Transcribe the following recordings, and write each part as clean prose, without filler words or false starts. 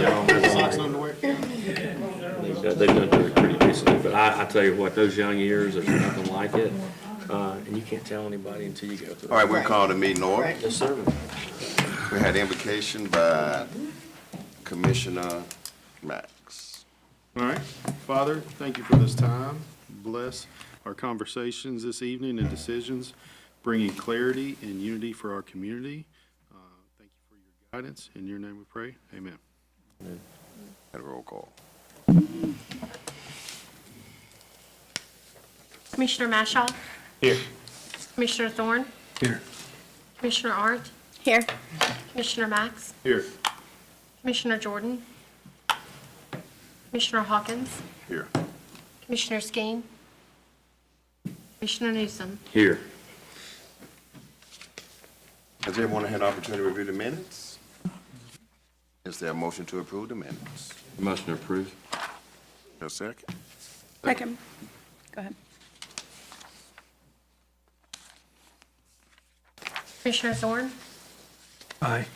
Socks and underwear. They've done it pretty recently, but I tell you what, those young years, there's nothing like it. And you can't tell anybody until you go through it. All right, we'll call the meeting order. Yes, sir. We had invocation by Commissioner Max. All right. Father, thank you for this time. Bless our conversations this evening and decisions, bringing clarity and unity for our community. Thank you for your guidance. In your name we pray. Amen. Had a roll call. Commissioner Mashaw? Here. Commissioner Thorne? Here. Commissioner Art? Here. Commissioner Max? Here. Commissioner Jordan? Commissioner Hawkins? Here. Commissioner Skeen? Commissioner Newsom? Here. Has everyone had an opportunity to review the minutes? Is there a motion to approve the minutes? Motion approved. A second? Second. Go ahead. Commissioner Thorne? Aye.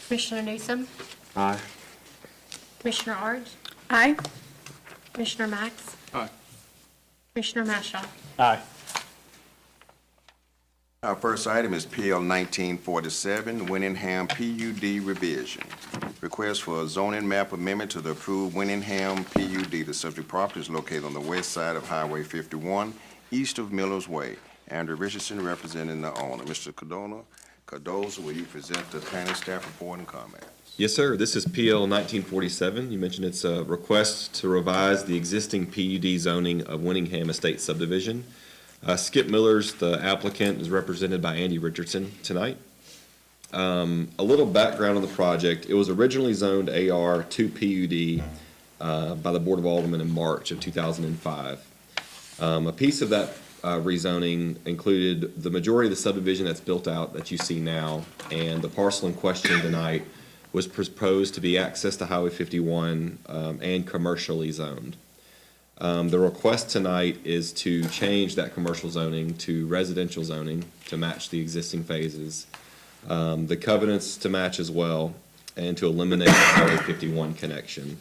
Commissioner Newsom? Aye. Commissioner Art? Aye. Commissioner Max? Aye. Commissioner Mashaw? Aye. Our first item is PL 1947, Winningham PUD revision. Request for a zoning map amendment to the approved Winningham PUD. The subject property is located on the west side of Highway 51, east of Miller's Way. Andrew Richardson representing the owner. Mr. Cardozo, will you present the planning staff report and comments? Yes, sir. This is PL 1947. You mentioned it's a request to revise the existing PUD zoning of Winningham Estate subdivision. Skip Miller's the applicant, is represented by Andy Richardson tonight. A little background on the project. It was originally zoned AR to PUD by the Board of Aldermen in March of 2005. A piece of that rezoning included the majority of the subdivision that's built out that you see now, and the parcel in question tonight was proposed to be access to Highway 51 and commercially zoned. The request tonight is to change that commercial zoning to residential zoning to match the existing phases, the covenants to match as well, and to eliminate the Highway 51 connection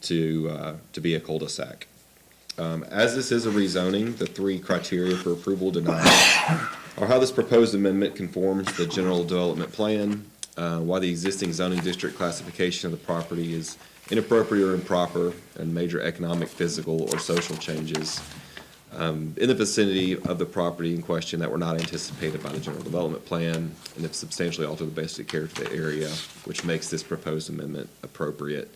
to be a cul-de-sac. As this is a rezoning, the three criteria for approval denied are how this proposed amendment conforms to the general development plan, why the existing zoning district classification of the property is inappropriate or improper, and major economic, physical, or social changes in the vicinity of the property in question that were not anticipated by the general development plan, and if substantially alter the basic character of the area, which makes this proposed amendment appropriate.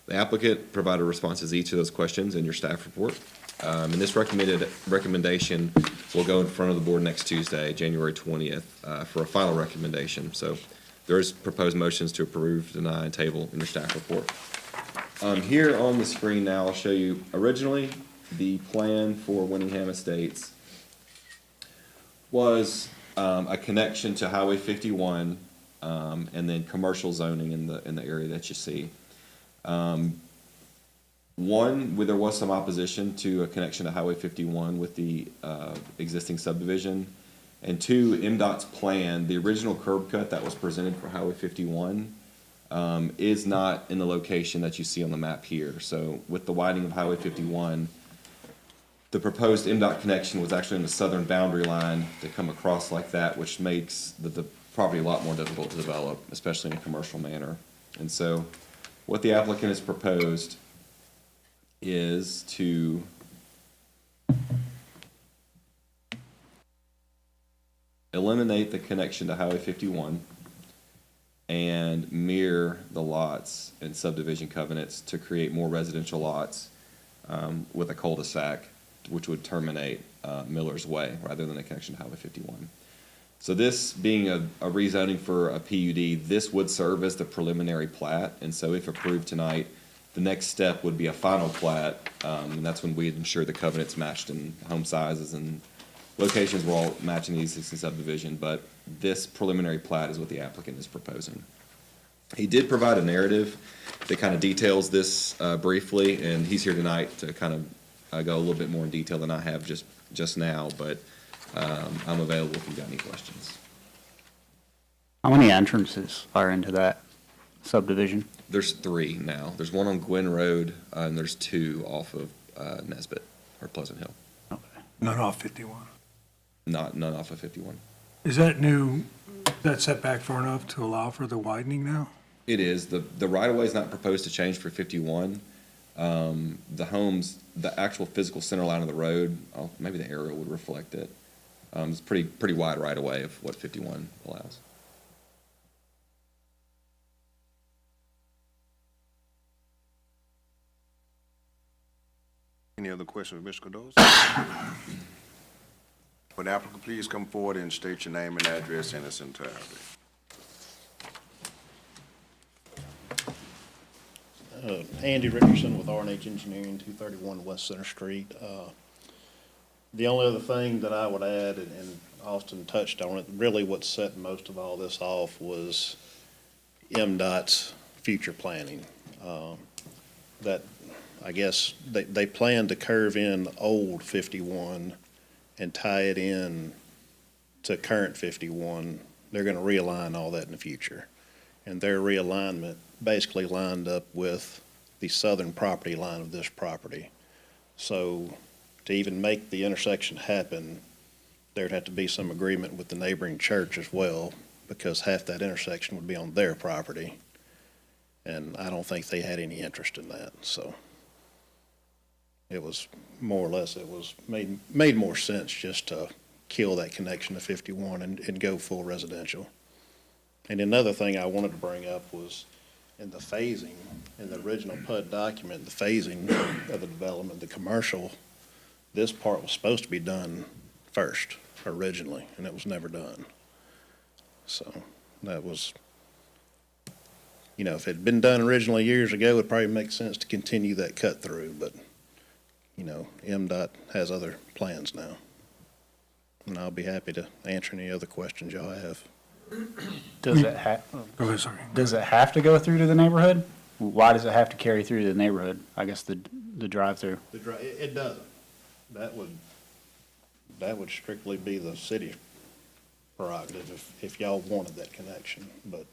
The applicant provided responses to each of those questions in your staff report. And this recommendation will go in front of the board next Tuesday, January 20th, for a final recommendation. So there is proposed motions to approve, deny, and table in your staff report. Here on the screen now, I'll show you originally the plan for Winningham Estates was a connection to Highway 51 and then commercial zoning in the area that you see. One, there was some opposition to a connection to Highway 51 with the existing subdivision. And two, MDOT's plan, the original curb cut that was presented for Highway 51 is not in the location that you see on the map here. So with the widening of Highway 51, the proposed MDOT connection was actually in the southern boundary line to come across like that, which makes the property a lot more difficult to develop, especially in a commercial manner. And so what the applicant has proposed is to eliminate the connection to Highway 51 and mirror the lots and subdivision covenants to create more residential lots with a cul-de-sac, which would terminate Miller's Way rather than a connection to Highway 51. So this being a rezoning for a PUD, this would serve as the preliminary plat, and so if approved tonight, the next step would be a final plat, and that's when we'd ensure the covenants matched in home sizes and locations were all matching the existing subdivision, but this preliminary plat is what the applicant is proposing. He did provide a narrative that kind of details this briefly, and he's here tonight to kind of go a little bit more in detail than I have just now, but I'm available if you've got any questions. How many entrances are into that subdivision? There's 3 now. There's one on Gwen Road, and there's 2 off of Nesbit, or Pleasant Hill. None off 51. None off of 51. Is that setback far enough to allow for the widening now? It is. The right-of-way is not proposed to change for 51. The homes, the actual physical center line of the road, maybe the aerial would reflect it. It's pretty wide right-of-way of what 51 allows. Any other questions, Mr. Cardoza? Would the applicant please come forward and state your name and address in its entirety? Andy Richardson with R&H Engineering, 231 West Center Street. The only other thing that I would add, and Austin touched on it, really what set most of all this off was MDOT's future planning. That, I guess, they plan to curve in old 51 and tie it in to current 51. They're going to realign all that in the future. And their realignment basically lined up with the southern property line of this property. So to even make the intersection happen, there'd have to be some agreement with the neighboring church as well, because half that intersection would be on their property. And I don't think they had any interest in that, so it was more or less, it was made more sense just to kill that connection to 51 and go full residential. And another thing I wanted to bring up was in the phasing, in the original PUD document, the phasing of the development, the commercial, this part was supposed to be done first originally, and it was never done. So that was, you know, if it had been done originally years ago, it'd probably make sense to continue that cut through, but, you know, MDOT has other plans now. And I'll be happy to answer any other questions y'all have. Does it have, Go ahead, sorry. does it have to go through to the neighborhood? Why does it have to carry through to the neighborhood? I guess the drive-through. It doesn't. That would strictly be the city's prerogative if y'all wanted that connection, but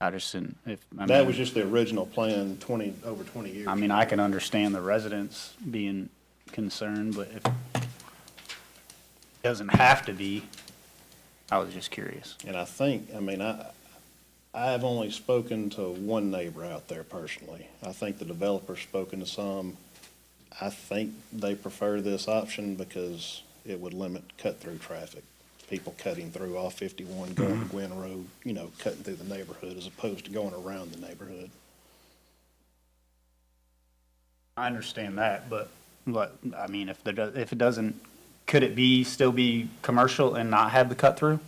I just didn't, that was just the original plan over 20 years. I mean, I can understand the residents being concerned, but if it doesn't have to be, I was just curious. And I think, I mean, I've only spoken to one neighbor out there personally. I think the developer's spoken to some. I think they prefer this option because it would limit cut-through traffic. People cutting through off 51, going to Gwen Road, you know, cutting through the neighborhood as opposed to going around the neighborhood. I understand that, but I mean, if it doesn't, could it still be commercial and not have the cut-through?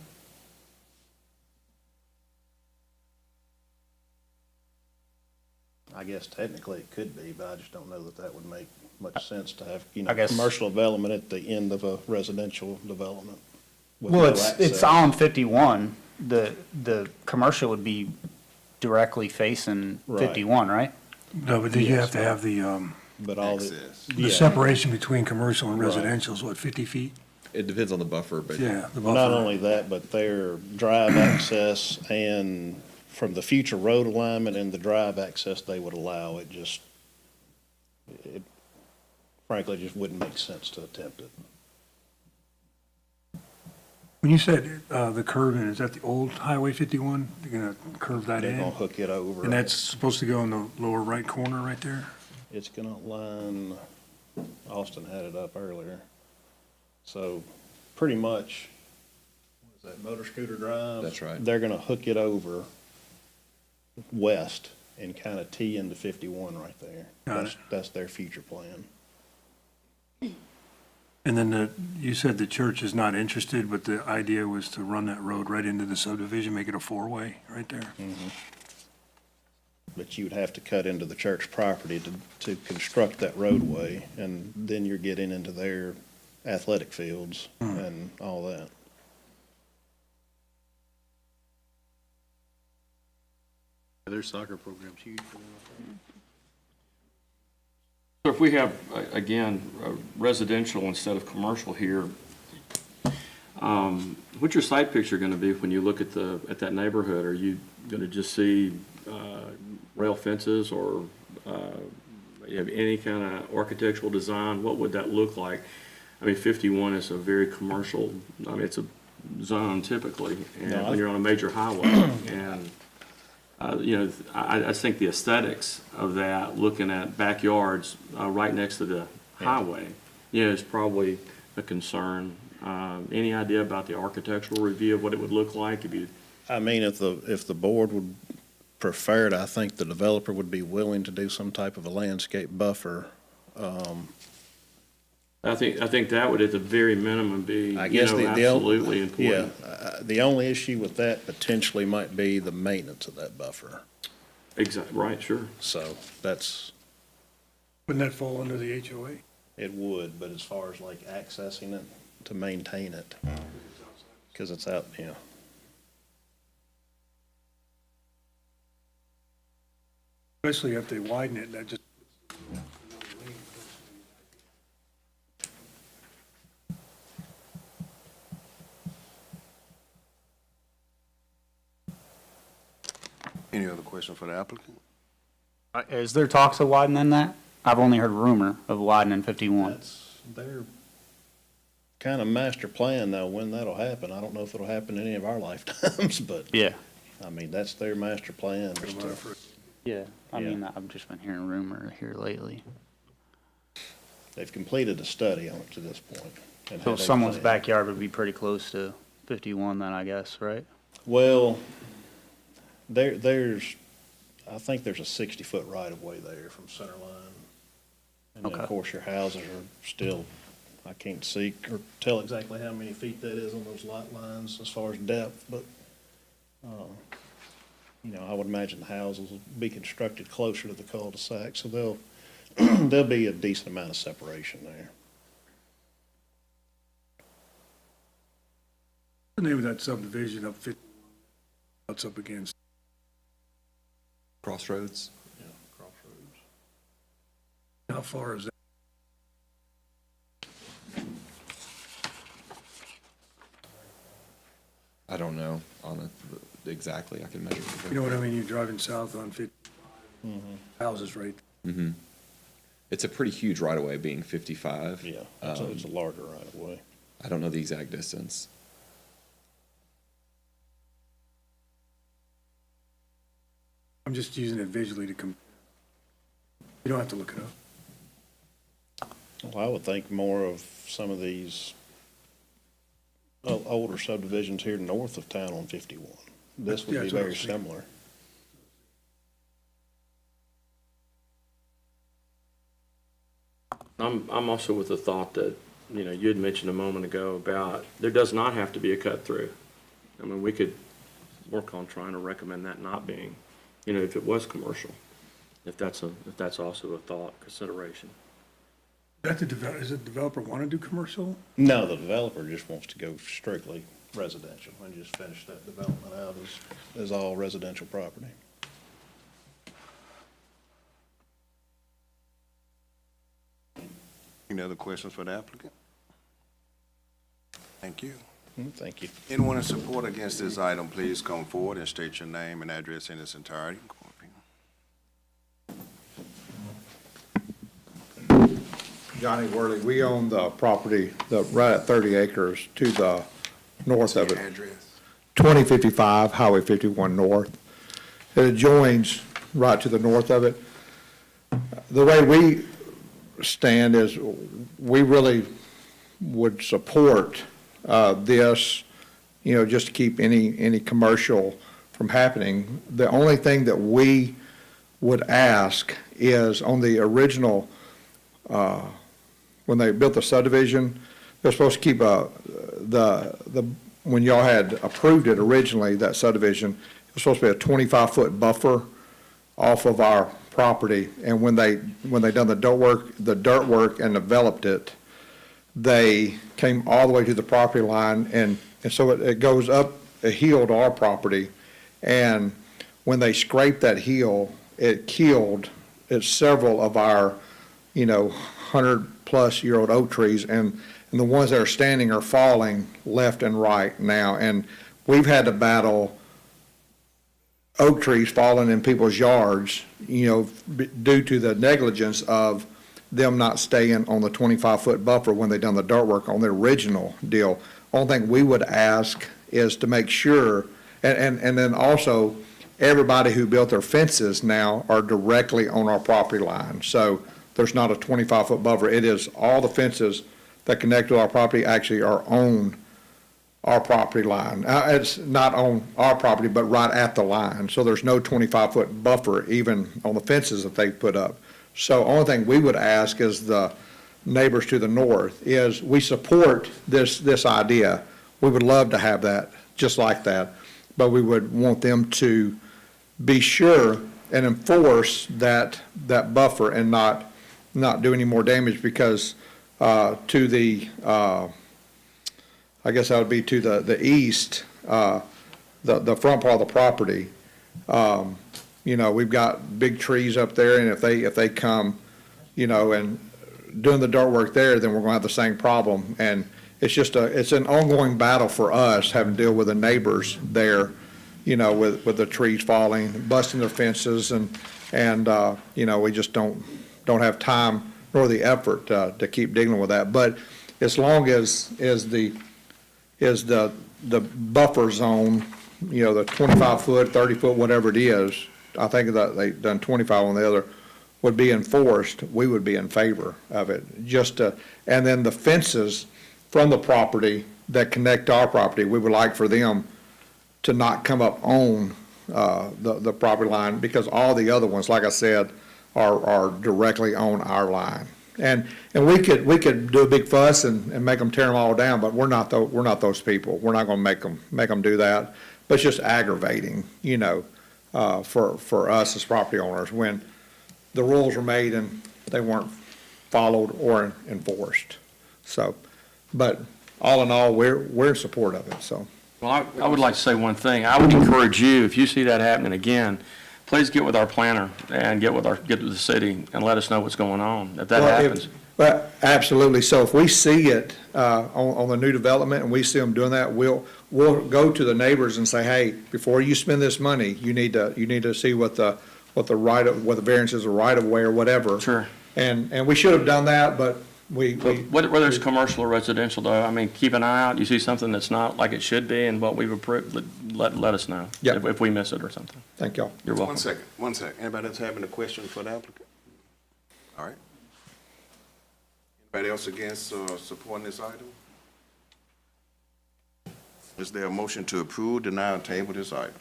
I guess technically it could be, but I just don't know that that would make much sense to have, you I know, guess- commercial development at the end of a residential development. with Well, no it's access. on 51. The commercial would be directly facing Right. 51, right? No, but then you have to have the But all the, Access. yeah, separation between commercial and Right. residential is what, 50 feet? It depends on the buffer, but Yeah, the not buffer. only that, but their drive access and from the future road alignment and the drive access they would allow, it frankly just wouldn't make sense to attempt it. When you said the curving, is that the old Highway 51? They're going to curve that They're gonna in? hook it over. And that's supposed to go in the lower right corner right there? It's gonna line, Austin had it up earlier. So pretty much, what is that, Motor Scooter Drive? That's right. They're gonna hook it over west and kind of tee into 51 right there. Got it. That's their future plan. And then you said the church is not interested, but the idea was to run that road right into the subdivision, make it a four-way right there? But you would have to cut into the church property to construct that roadway, and then you're getting into their athletic fields and all that. Their soccer program's huge for them. So if we have, again, residential instead of commercial here, what's your site picture going to be when you look at that neighborhood? Are you going to just see rail fences or you have any kind of architectural design? What would that look like? I mean, 51 is a very commercial, I mean, it's a zone typically, and No, when you're on a major highway. And, you know, I think the aesthetics of that, looking at backyards right next to the highway, you know, is probably a concern. Any idea about the architectural review of what it would look like if you? I mean, if the board would prefer it, I think the developer would be willing to do some type of a landscape buffer. I think that would at the very minimum be, I you guess know, the absolutely important. Yeah, the only issue with that potentially might be the maintenance of that buffer. Exactly, right, sure. So that's, Wouldn't that fall under the HOA? it would, but as far as like accessing it, to maintain it, because it's out, yeah. Especially if they widen it, that just. Any other question for the applicant? Is there talks of widening that? I've only heard rumor of widening 51. That's their kind of master plan, though, when that'll happen. I don't know if it'll happen in any of our lifetimes, but, Yeah. I mean, that's their master plan. is to- Yeah, I Yeah. mean, I've just been hearing rumor here lately. They've completed a study on it to this point. and So had a someone's plan. backyard would be pretty close to 51 then, I guess, right? Well, there's, I think there's a 60-foot right-of-way there from center line. And then, Okay. of course, your houses are still, I can't see or tell exactly how many feet that is on those lot lines as far as depth, but, you know, I would imagine the houses will be constructed closer to the cul-de-sac, so there'll be a decent amount of separation there. The name of that subdivision up 50, what's up against? Crossroads. Yeah, Crossroads. How far is that? I don't know exactly. I can measure. You know what I mean? You're driving south on 50, houses right. Mm-hmm. It's a pretty huge right of way, being 55. Yeah, it's a larger right-of-way. I don't know the exact distance. I'm just using it visually to you don't have to look it up. Well, I would think more of some of these older subdivisions here north of town on 51. This Yeah, would be that's what I very was thinking. similar. I'm also with the thought that, you know, you had mentioned a moment ago about there does not have to be a cut through. I mean, we could work on trying to recommend that not being, you know, if it was commercial, if that's also a thought consideration. Does the developer want to do commercial? No, the developer just wants to go strictly residential and just finish that development out as all residential property. Any other questions for the applicant? Thank you. Thank you. Anyone in support against this item, please come forward and state your name and address in its entirety. Johnny Worley, we own the property right at 30 acres to the north of it, Address. 2055 Highway 51 North. It adjoins right to the north of it. The way we stand is we really would support this, you know, just to keep any commercial from happening. The only thing that we would ask is on the original, when they built the subdivision, they're supposed to keep when y'all had approved it originally, that subdivision, it was supposed to be a 25-foot buffer off of our property. And when they done the dirt work and developed it, they came all the way to the property line, and so it goes up a hill to our property. And when they scraped that hill, it killed several of our, 100-plus-year-old oak trees, and the ones that are standing are falling left and right now. And we've had to battle oak trees falling in people's yards, due to the negligence of them not staying on the 25-foot buffer when they done the dirt work on the original deal. Only thing we would ask is to make sure, and then also, everybody who built their fences now are directly on our property line. So there's not a 25-foot buffer. It is all the fences that connect to our property actually are on our property line. It's not on our property, but right at the line. So there's no 25-foot buffer even on the fences that they put up. So only thing we would ask is the neighbors to the north is we support this idea. We would love to have that, just like that, but we would want them to be sure and enforce that buffer and not do any more damage because to the, I guess that would be to the east, the front part of the property. We've got big trees up there, and if they come, and doing the dirt work there, then we're gonna have the same problem. And it's an ongoing battle for us, having to deal with the neighbors there, with the trees falling, busting their fences, and we just don't have time nor the effort to keep dealing with that. But as long as the buffer zone, the 25-foot, 30-foot, whatever it is, I think that they've done 25 on the other, would be enforced, we would be in favor of it. And then the fences from the property that connect to our property, we would like for them to not come up on the property line, because all the other ones, like I said, are directly on our line. And we could do a big fuss and make them tear them all down, but we're not those people. We're not going to make them do that. But it's just aggravating, for us as property owners when the rules were made and they weren't followed or enforced. So, but all in all, we're in support of it. So. Well, I would like to say one thing. I would encourage you, if you see that happening again, please get with our planner and get with the city and let us know what's going on, if that happens. Well, absolutely. So if we see it on the new development and we see them doing that, we'll go to the neighbors and say, hey, before you spend this money, you need to see what the variance is, a right of way or whatever. Sure. And we should have done that, but Whether it's commercial or residential, though, I mean, keep an eye out. You see something that's not like it should be and what we've approved, let us know. Yeah. If we miss it or something. Thank y'all. You're welcome. One second. Anybody else having a question for the applicant? All right. Anybody else against supporting this item? Is there a motion to approve, deny, or table this item?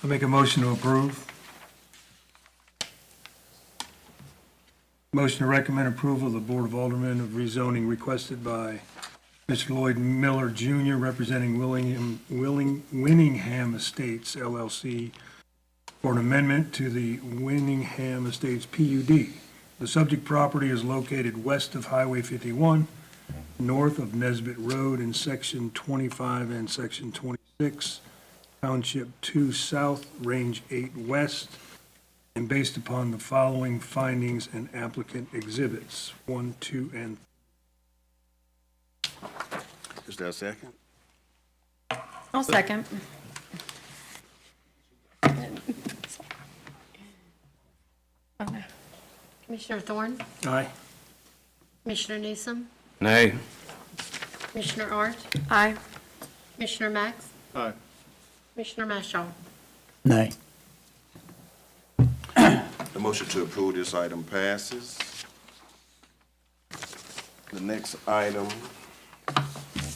I make a motion to approve. Motion to recommend approval of the Board of Aldermen of rezoning requested by Mr. Lloyd Miller Jr., representing Winningham Estates LLC, for an amendment to the Winningham Estates PUD. The subject property is located west of Highway 51, north of Nesbitt Road in Section 25 and Section 26, Township 2 South, Range 8 West, and based upon the following findings and applicant exhibits, 1, 2, and Is there a second? I'll second. Oh, no. Commissioner Thorne, aye. Commissioner Newsom, Nay. Commissioner Art, Aye. Commissioner Max, Aye. Commissioner Mashaw. Nay. The motion to approve this item passes. The next item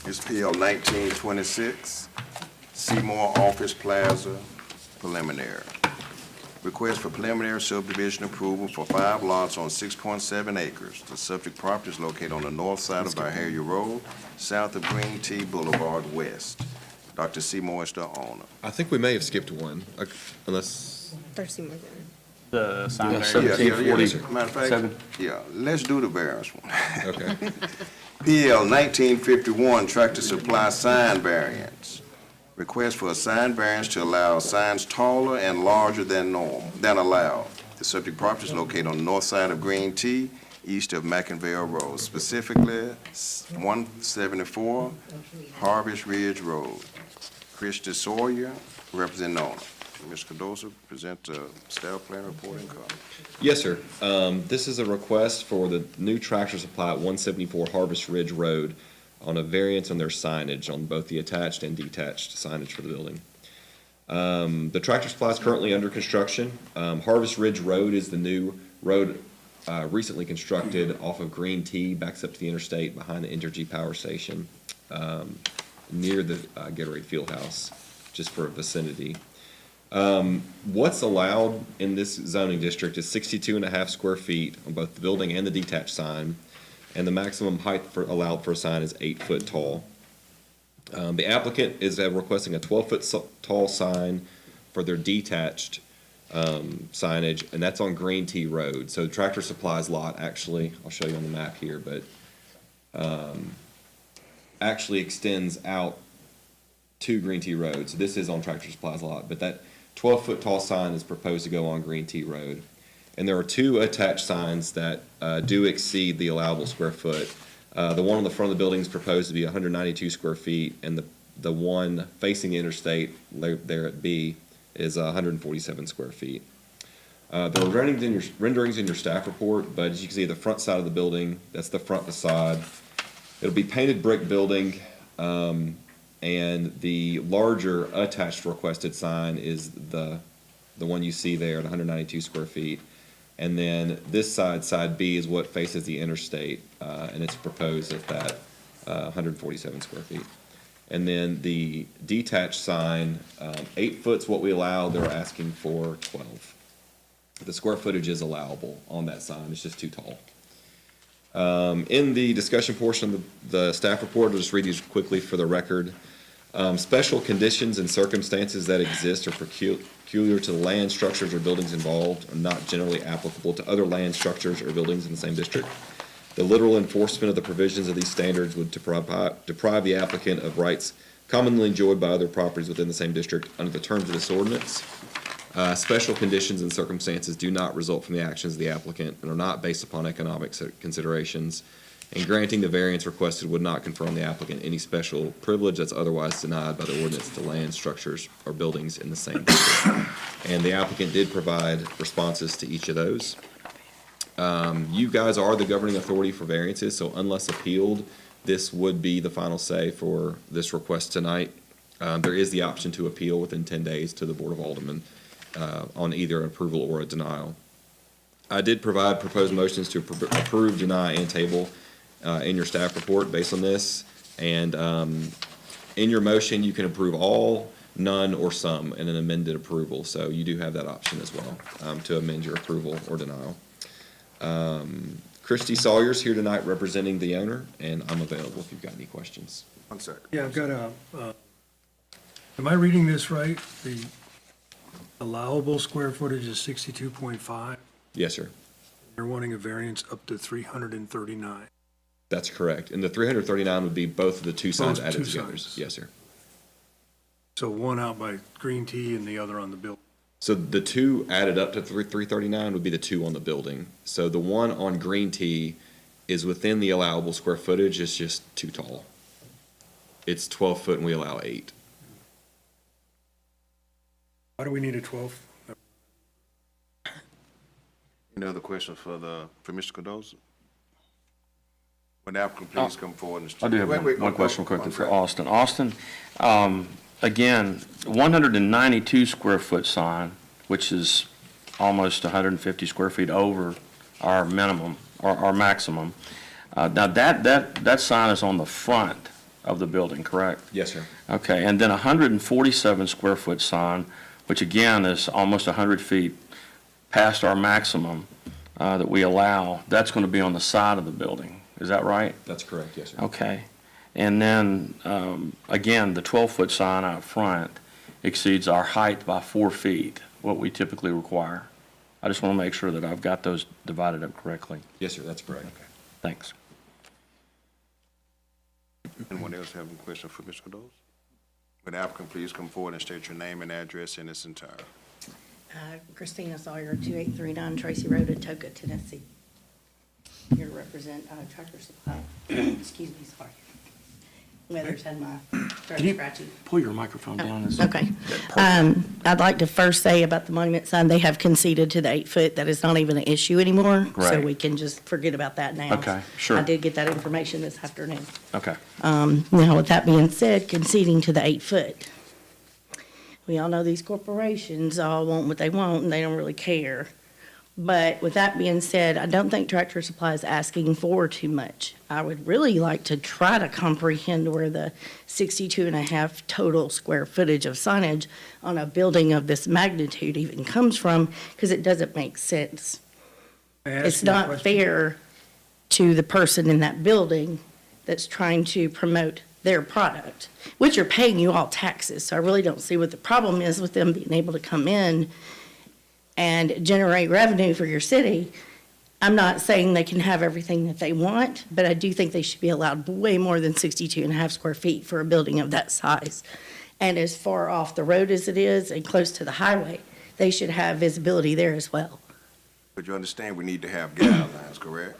is PL 1926, Seymour Office Plaza preliminary. Request for preliminary subdivision approval for 5 lots on 6.7 acres. The subject property is located on the north side of Byhalia Road, south of Green Tea Boulevard West. Dr. Seymour is the owner. I think we may have skipped one, unless, There's more than. The sign Yeah, variance. 1740. Matter of fact, Seven. yeah, let's do the variance one. okay. PL 1951, Tractor Supply sign variance. Request for a sign variance to allow signs taller and larger than allowed. The subject property is located on the north side of Green Tea, east of McInville Road, specifically 174 Harvest Ridge Road. Christy Sawyer, representing owner. Mr. Cardoza, present the staff plan report and comment. Yes, sir. This is a request for the new Tractor Supply at 174 Harvest Ridge Road on a variance on their signage on both the attached and detached signage for the building. The Tractor Supply is currently under construction. Harvest Ridge Road is the new road recently constructed off of Green Tea, backs up to the interstate behind the Entergy Power Station, near the Gatorade Fieldhouse, just for vicinity. What's allowed in this zoning district is 62.5 square feet on both the building and the detached sign, and the maximum height allowed for a sign is 8 foot tall. The applicant is requesting a 12-foot tall sign for their detached signage, and that's on Green Tea Road. So the Tractor Supply's lot, actually, I'll show you on the map here, but actually extends out to Green Tea Road. So this is on Tractor Supply's lot, but that 12-foot tall sign is proposed to go on Green Tea Road. And there are two attached signs that do exceed the allowable square foot. The one on the front of the building is proposed to be 192 square feet, and the one facing the interstate there at B is 147 square feet. There are renderings in your staff report, but as you can see, the front side of the building, that's the front facade. It'll be painted brick building, and the larger attached requested sign is the one you see there at 192 square feet. And then this side, side B, is what faces the interstate, and it's proposed at that 147 square feet. And then the detached sign, 8 foot's what we allow, they're asking for 12. The square footage is allowable on that sign, it's just too tall. In the discussion portion of the staff report, I'll just read these quickly for the record. Special conditions and circumstances that exist or peculiar to the land, structures, or buildings involved are not generally applicable to other land, structures, or buildings in the same district. The literal enforcement of the provisions of these standards would deprive the applicant of rights commonly enjoyed by other properties within the same district under the terms of this ordinance. Special conditions and circumstances do not result from the actions of the applicant and are not based upon economic considerations. And granting the variance requested would not confer on the applicant any special privilege that's otherwise denied by the ordinance to land, structures, or buildings in the same district. And the applicant did provide responses to each of those. You guys are the governing authority for variances, so unless appealed, this would be the final say for this request tonight. There is the option to appeal within 10 days to the Board of Aldermen on either approval or a denial. I did provide proposed motions to approve, deny, and table in your staff report based on this. And in your motion, you can approve all, none, or some in an amended approval. So you do have that option as well to amend your approval or denial. Christy Sawyer's here tonight representing the owner, and I'm available if you've got any questions. 1 second. Yeah, I've got am I reading this right? The allowable square footage is 62.5. Yes, sir. They're wanting a variance up to 339. That's correct. And the 339 would be both of the two signs Both added two together. signs. Yes, sir. So one out by Green Tea and the other on the building. So the two added up to 339 would be the two on the building. So the one on Green Tea is within the allowable square footage, it's just too tall. It's 12 foot and we allow 8. Why do we need a 12? Any other questions for Mr. Cardoza? Would the applicant please come forward and... I do have one question quickly for Austin. Austin. Austin, again, 192 square foot sign, which is almost 150 square feet over our minimum, or our maximum. Now, that sign is on the front of the building, correct? Yes, sir. Okay, and then 147 square foot sign, which again is almost 100 feet past our maximum that we allow, that's going to be on the side of the building. Is that right? That's correct, yes, sir. Okay. And then, again, the 12-foot sign out front exceeds our height by 4 feet, what we typically require. I just want to make sure that I've got those divided up correctly. Yes, sir, that's correct. Thanks. Anyone else have any questions for Mr. Cardoza? Would the applicant please come forward and state your name and address in its entirety? Christina Sawyer, 2839 Tracy Road, Atoka, Tennessee. Here to represent Tractor Supply. Excuse me, sorry. Weather's had my throat scratchy. Pull your microphone down. Okay. I'd like to first say about the monument sign, they have conceded to the 8-foot. That is not even an issue anymore. So Right. we can just forget about that now. Okay, sure. I did get that information this afternoon. Okay. Now, with that being said, conceding to the 8-foot. We all know these corporations all want what they want, and they don't really care. But with that being said, I don't think Tractor Supply is asking for too much. I would really like to try to comprehend where the 62.5 total square footage of signage on a building of this magnitude even comes from, because it doesn't make sense. May I ask It's you a not question? fair to the person in that building that's trying to promote their product, which are paying you all taxes. So I really don't see what the problem is with them being able to come in and generate revenue for your city. I'm not saying they can have everything that they want, but I do think they should be allowed way more than 62.5 square feet for a building of that size. And as far off the road as it is and close to the highway, they should have visibility there as well. But you understand we need to have guidelines, correct?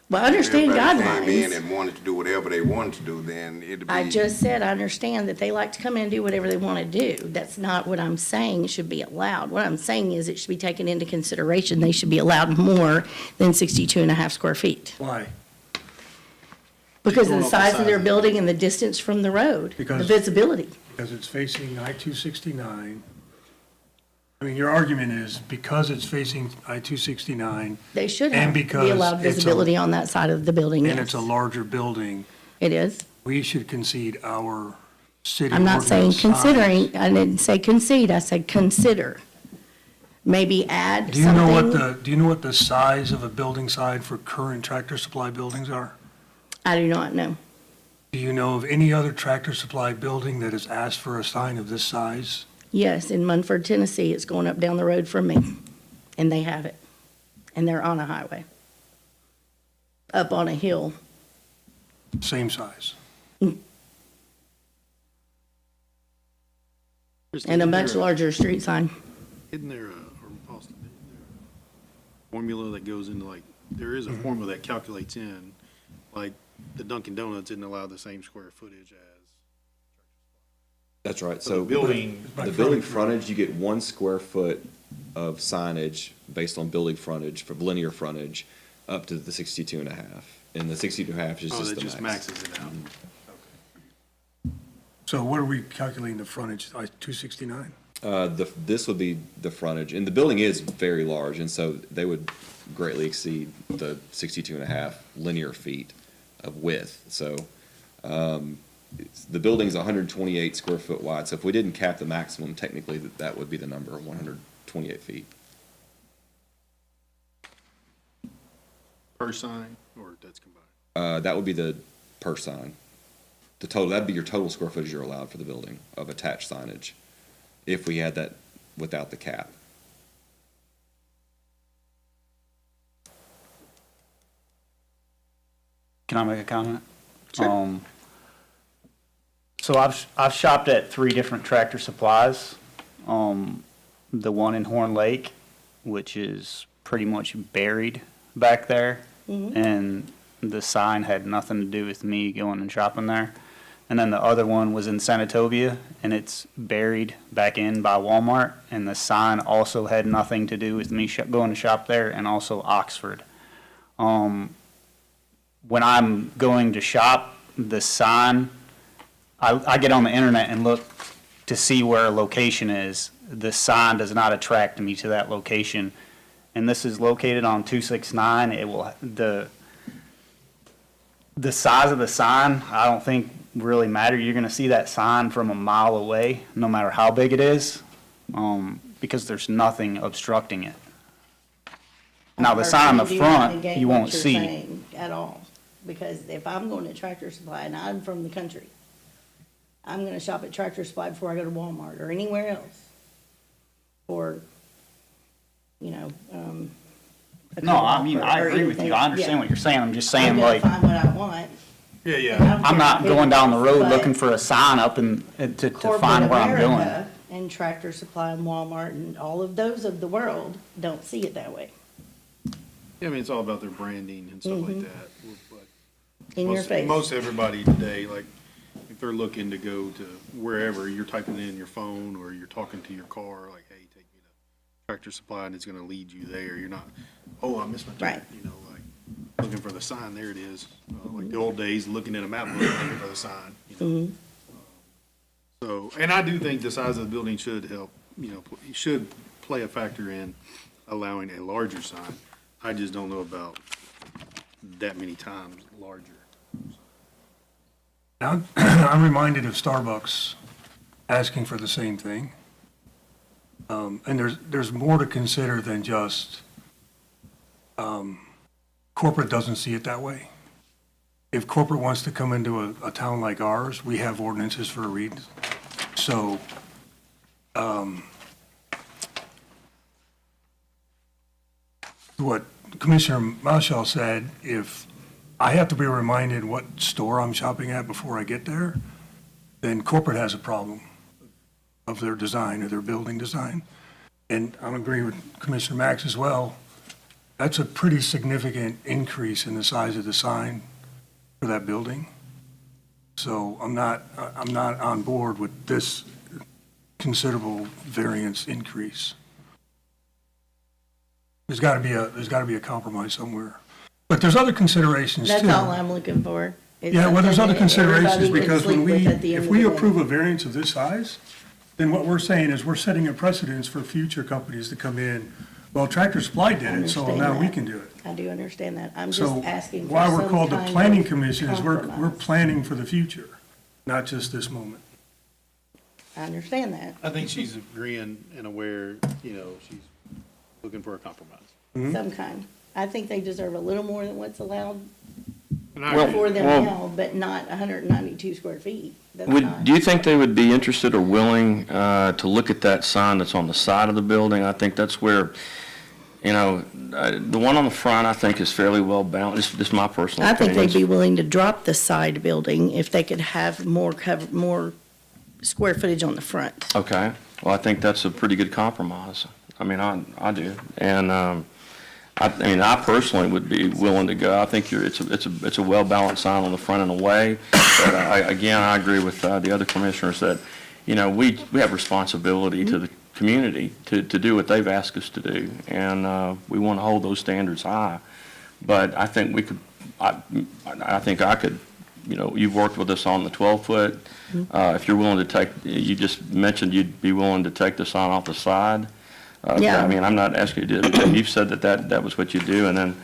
Well, I understand Everybody came in guidelines. and wanted to do whatever they wanted to do, then it'd be. I just said, I understand that they like to come in and do whatever they want to do. That's not what I'm saying should be allowed. What I'm saying is it should be taken into consideration. They should be allowed more than 62.5 square feet. Why? Because of Going the off the size of their size. building and the distance from the road, the Because- visibility. Because it's facing I-269. I mean, your argument is because it's facing I-269 They should And have, be because allowed it's a- visibility on that side of the building, and it's a yes. larger building, It is. we should concede our city I'm not saying ordinance size. considering, I didn't say concede, I said consider. Maybe add Do you know what something. do you know what the size of a building side for current Tractor Supply buildings are? I do not know. Do you know of any other Tractor Supply building that has asked for a sign of this size? Yes, in Munford, Tennessee, it's going up down the road from me, and they have it. And they're on a highway, up on a hill. Same size. And a much larger street sign. Isn't there a, or Austin, isn't there a formula that goes into like, there is a formula that calculates in, like, the Dunkin' Donuts didn't allow the same square footage as. That's right. So So the building, the building frontage, you get 1 square foot of signage based on building frontage for linear frontage up to the 62.5. And the 62.5 is oh, just that the just max. maxes it out. So what are we calculating the frontage, I-269? This would be the frontage, and the building is very large, and so they would greatly exceed the 62.5 linear feet of width. So, the building's 128 square foot wide, so if we didn't cap the maximum, technically, that would be the number, 128 feet. Per sign, or that's combined? That would be the per sign. The total, that'd be your total square footage you're allowed for the building of attached signage, if we had that without the cap. Can I make a comment? Sure. So I've shopped at 3 different Tractor Supplies. The one in Horn Lake, which is pretty much buried back there. And the sign had nothing to do with me going and shopping there. And then the other one was in Senatobia, and it's buried back in by Walmart. And the sign also had nothing to do with me going to shop there, and also Oxford. When I'm going to shop, the sign, I get on the internet and look to see where a location is. The sign does not attract me to that location. And this is located on 269. It will, the size of the sign, I don't think really matter. You're gonna see that sign from a mile away, no matter how big it is, because there's nothing obstructing it. Now, the sign on the Personally, do front, negate you what won't you're see. saying at all, because if I'm going to Tractor Supply and I'm from the country, I'm gonna shop at Tractor Supply before I go to Walmart or anywhere else. Or, you know, a No, I mean, I or agree with you. anything. I understand Yeah. what you're saying. I'm just I'm saying, gonna like, find what I want. Yeah, And I yeah. don't I'm care not if going down the road but looking for a sign up and to corporate find where I'm going. America And Tractor Supply and Walmart and all of those of the world don't see it that way. Yeah, I mean, it's all about their branding and stuff like that. But In your most- face. Most everybody today, like, if they're looking to go to wherever, you're typing it in your phone or you're talking to your car, like, hey, take me to Tractor Supply, and it's gonna lead you there. You're not, oh, I missed my turn, Right. you know, like, looking for the sign, there it is. Like the old days, looking at a map, looking for the sign, you know. So, and I do think the size of the building should help, you know, should play a factor in allowing a larger sign. I just don't know about that many times larger. Now, I'm reminded of Starbucks asking for the same thing. And there's more to consider than just, corporate doesn't see it that way. If corporate wants to come into a town like ours, we have ordinances for a reason. So, what Commissioner Marshall said, if I have to be reminded what store I'm shopping at before I get there, then corporate has a problem of their design or their building design. And I agree with Commissioner Max as well. That's a pretty significant increase in the size of the sign for that building. So I'm not on board with this considerable variance increase. There's got to be a compromise somewhere. But there's other considerations too. That's all I'm looking for. is Yeah, well, there's something other that considerations everybody can because when sleep with at the end if of we the day. approve a variance of this size, then what we're saying is we're setting a precedence for future companies to come in. Well, Tractor Supply did it, so Understand now we that. can do it. I do understand that. I'm just So asking for why we're some called the kind planning of commission is we're compromise. planning for the future, not just this moment. I understand that. I think she's agreeing and aware, you know, she's looking for a compromise. Some kind. I think they deserve a little more than what's allowed And I agree. for them well- now, but not 192 square feet. That's not. Do you think they would be interested or willing to look at that sign that's on the side of the building? I think that's where, you know, the one on the front, I think, is fairly well balanced. Just my personal I opinion. think they'd be willing to drop the side building if they could have more more square footage on the front. Okay, well, I think that's a pretty good compromise. I mean, I do. And, I mean, I personally would be willing to go. I think it's a well-balanced sign on the front and away. But again, I agree with the other commissioners that, you know, we have responsibility to the community to do what they've asked us to do. And we want to hold those standards high. But I think we could, I think I could, you know, you've worked with us on the 12-foot. If you're willing to take, you just mentioned you'd be willing to take the sign off the side. Yeah. I mean, I'm not asking you to, you've said that was what you do, and then,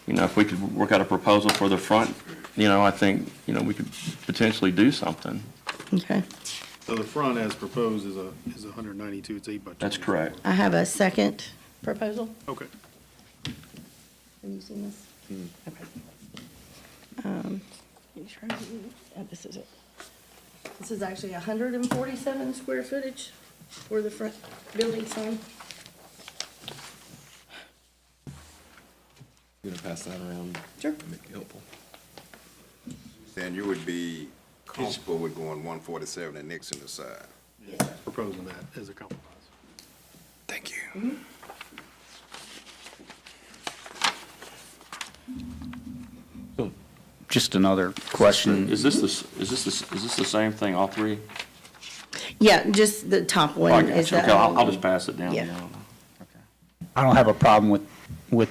you know, if we could work out a proposal for the front, you know, I think, you know, we could potentially do something. Okay. So the front as proposed is 192, it's 8 by 20. That's correct. I have a second proposal. Okay. Have you seen this? Okay. This is it. This is actually 147 square footage for the front building sign. You gonna pass that around? Sure. Make it helpful. Then you would be comfortable with going 147 and Nixon aside. Proposing that as a compromise. Thank you. Just another question. Is this the same thing, all three? Yeah, just the top Oh, I one got is you. the. Okay, I'll just pass it down. Yeah. I don't have a problem with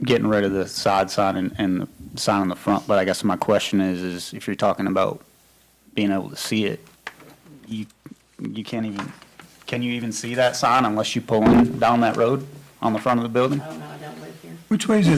getting rid of the side sign and the sign on the front, but I guess my question is if you're talking about being able to see it, you can't even, can you even see that sign unless you pull in down that road on the front of the building? I don't know, I don't live here. Which way is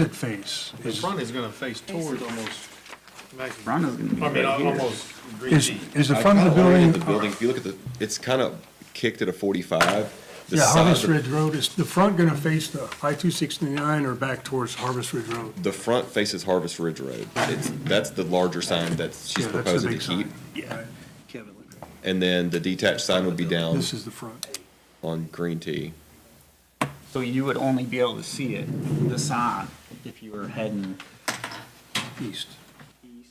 it face? The front is gonna face towards almost, Front is gonna be I mean, right here. almost Green Is, Tea. is the I front of the kinda oriented building? the building, if you look at it's kind of kicked at a 45. The Yeah, side- Harvest Ridge Road, is the front gonna face the I-269 or back towards Harvest Ridge Road? The front faces Harvest Ridge Road. That's the larger sign that she's Yeah, that's the proposing to big keep. sign. Yeah. Kevin, And then the detached sign would be down this is the front. on Green Tea. So you would only be able to see it, the sign, if you were heading East. east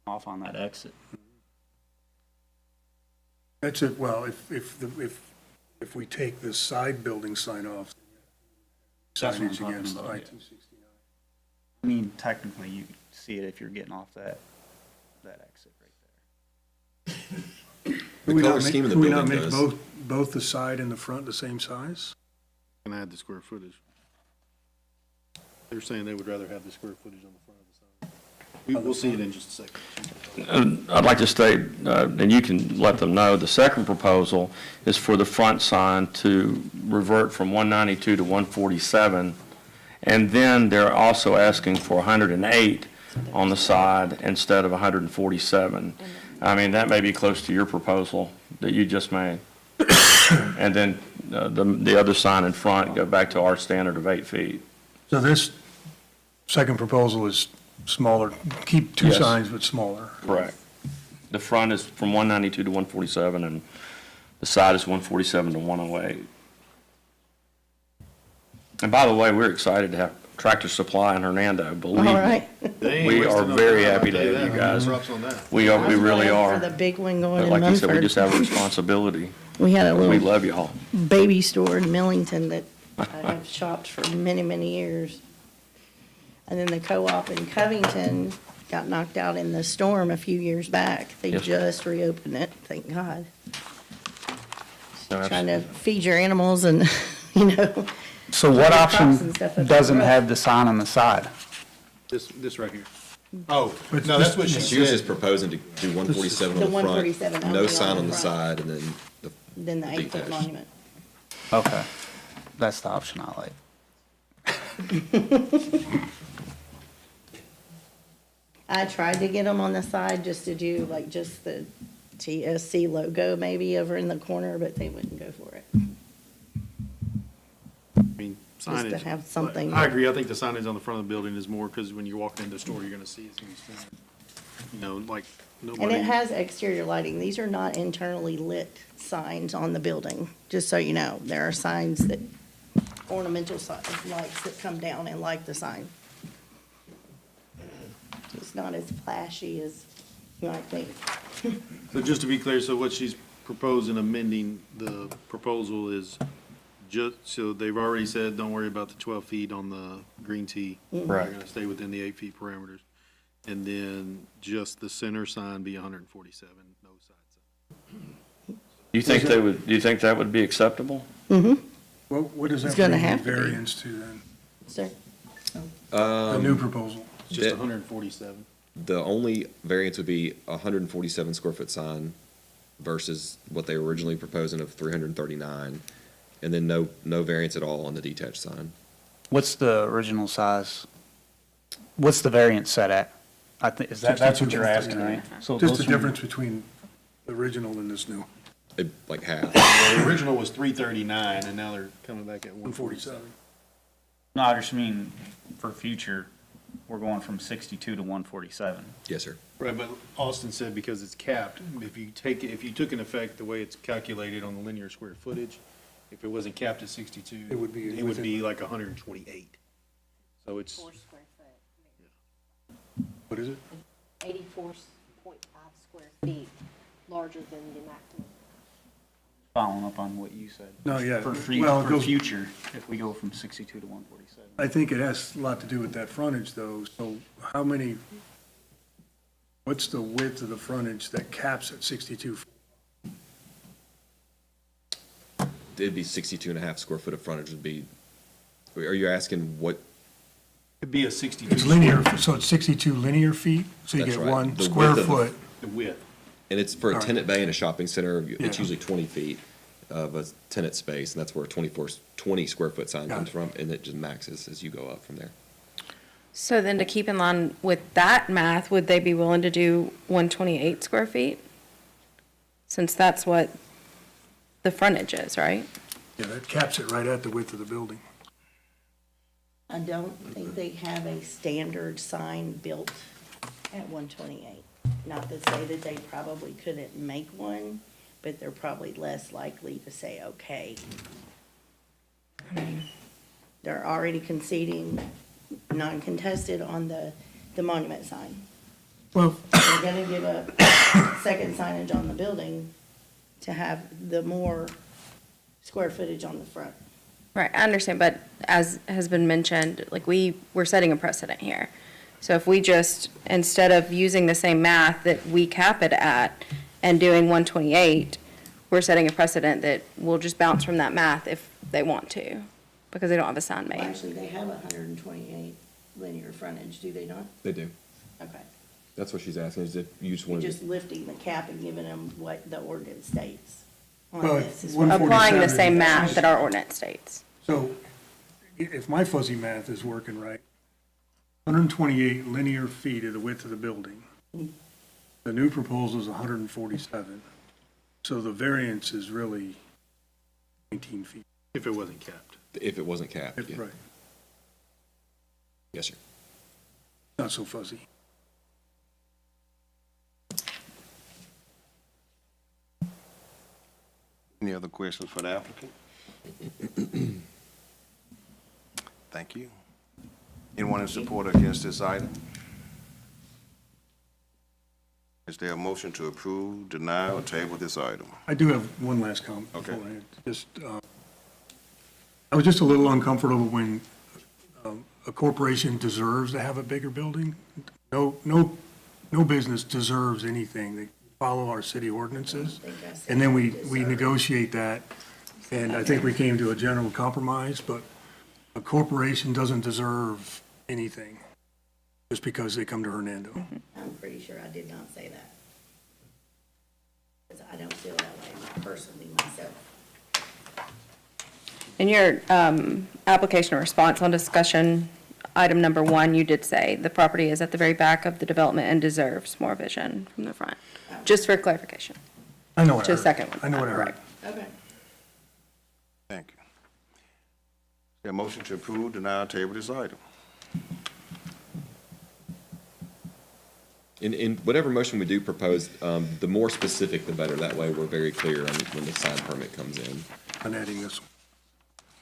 off on that exit. That's it, well, if we take the side building sign off, That's what I'm signage talking against about, yeah. I-269. I mean, technically, you see it if you're getting off that exit right there. Could we color not make- scheme of the could we not building make does. both the side and the front the same size? Can add the square footage. They're saying they would rather have the square footage on the front of the sign. We'll see it in just a second. I'd like to state, and you can let them know, the second proposal is for the front sign to revert from 192 to 147, and then they're also asking for 108 on the side instead of 147. I mean, that may be close to your proposal that you just made. And then the other sign in front, go back to our standard of 8 feet. So this second proposal is smaller, keep two Yes. signs but smaller. Correct. The front is from 192 to 147, and the side is 147 to 108. And by the way, we're excited to have Tractor Supply in Hernando, believe me. All right. They ain't We wasting are no very time, I'll happy to tell you have you that. guys. Props on that. We really are. For the big one going But in like you said, we Munford. just have a responsibility. We had a We little love y'all. baby store in Millington that I have shopped for many, many years. And then the co-op in Covington got knocked out in the storm a few years back. They Yes. just reopened it, thank God. No, Trying to feed your animals and, you know, So what Keep your option crops and stuff up doesn't there. have the sign on the side? This right here. Oh, But no, that's what she She was said. just proposing to do 147 The on the front, 147 no only sign on on the the front. side, and then then the 8-foot Detached. monument. Okay, that's the option I like. I tried to get them on the side just to do like just the TSC logo maybe over in the corner, but they wouldn't go for it. I mean, Just signage. to have something. I agree. I think the signage on the front of the building is more, because when you're walking into the store, you're gonna see it's gonna be standard. You know, like, And nobody. it has exterior lighting. These are not internally lit signs on the building, just so you know. There are signs that, ornamental lights that come down and light the sign. It's not as flashy as you might think. So just to be clear, so what she's proposing, amending the proposal is just, so they've already said, don't worry about the 12 feet on the green tee. Right. They're gonna stay within the 8 feet parameters. And then just the center sign be 147, no side sign. Do you think that would be acceptable? What does It's that gonna bring have the to be. variance to then? Sir? The new proposal? It's just That- 147. the only variance would be a 147 square foot sign versus what they were originally proposing of 339, and then no variance at all on the detached sign. What's the original size? What's the variance set at? I think, that's what you're asking, right? So it Just goes the from- difference between the original and this new, Like half. Well, the original was 339, and now they're coming back at 147. 147. No, I just mean for future, we're going from 62 to 147. Yes, sir. Right, but Austin said because it's capped, if you took in effect the way it's calculated on the linear square footage, if it wasn't capped at 62, It would be it would be like 128. So it's, 4 square foot, What is it? 84.5 square feet, larger than the maximum. Following up on what you said. No, yeah. For Well, it for goes- future, if we go from 62 to 147. I think it has a lot to do with that frontage, though. So how many, what's the width of the frontage that caps at 62? It'd be 62 and a half square foot of frontage would be, are you asking what? it'd be a 62. It's linear, so it's 62 linear feet, so you That's get right. 1 The square width of the- foot. The width. And it's for a All right. tenant bay in a shopping center, Yeah. it's usually 20 feet of a tenant space, and that's where a 20 square foot sign Got comes it. from, and it just maxes as you go up from there. So then to keep in line with that math, would they be willing to do 128 square feet? Since that's what the frontage is, right? Yeah, that caps it right at the width of the building. I don't think they have a standard sign built at 128. Not to say that they probably couldn't make one, but they're probably less likely to say, okay. They're already conceding non-contested on the monument sign. Well, They're gonna give up second signage on the building to have the more square footage on the front. Right, I understand, but as has been mentioned, like we're setting a precedent here. So if we just, instead of using the same math that we cap it at and doing 128, we're setting a precedent that we'll just bounce from that math if they want to, because they don't have a sign Well, made. actually, they have 128 linear frontage, do they not? They do. Okay. That's what she's asking, is if you just You're wanted just to. lifting the cap and giving them what the ordinance states on Well, this. is one- what- Applying the 147 same math that our ordinance states. So if my fuzzy math is working right, 128 linear feet of the width of the building. The new proposal is 147. So the variance is really 19 feet. If it wasn't capped. If it wasn't capped, yeah. Right, Yes, sir. not so fuzzy. Any other questions for the applicant? Thank you. Anyone in support or against this item? Is there a motion to approve, deny, or table this item? I do have one last comment Okay. beforehand. Just, I was just a little uncomfortable when a corporation deserves to have a bigger building. No business deserves anything. They follow our city ordinances. And then we negotiate that, and I think we came to a general compromise, but a corporation doesn't deserve anything just because they come to Hernando. I'm pretty sure I did not say that. Because I don't feel that way personally myself. In your application or response on discussion, item number 1, you did say the property is at the very back of the development and deserves more vision from the front. Just for clarification. I know what I To heard. the second one. I know what I heard. Right. Okay. Thank you. Is there a motion to approve, deny, or table this item? In whatever motion we do propose, the more specific, the better. That way, we're very clear on when the sign permit comes in. On adding this,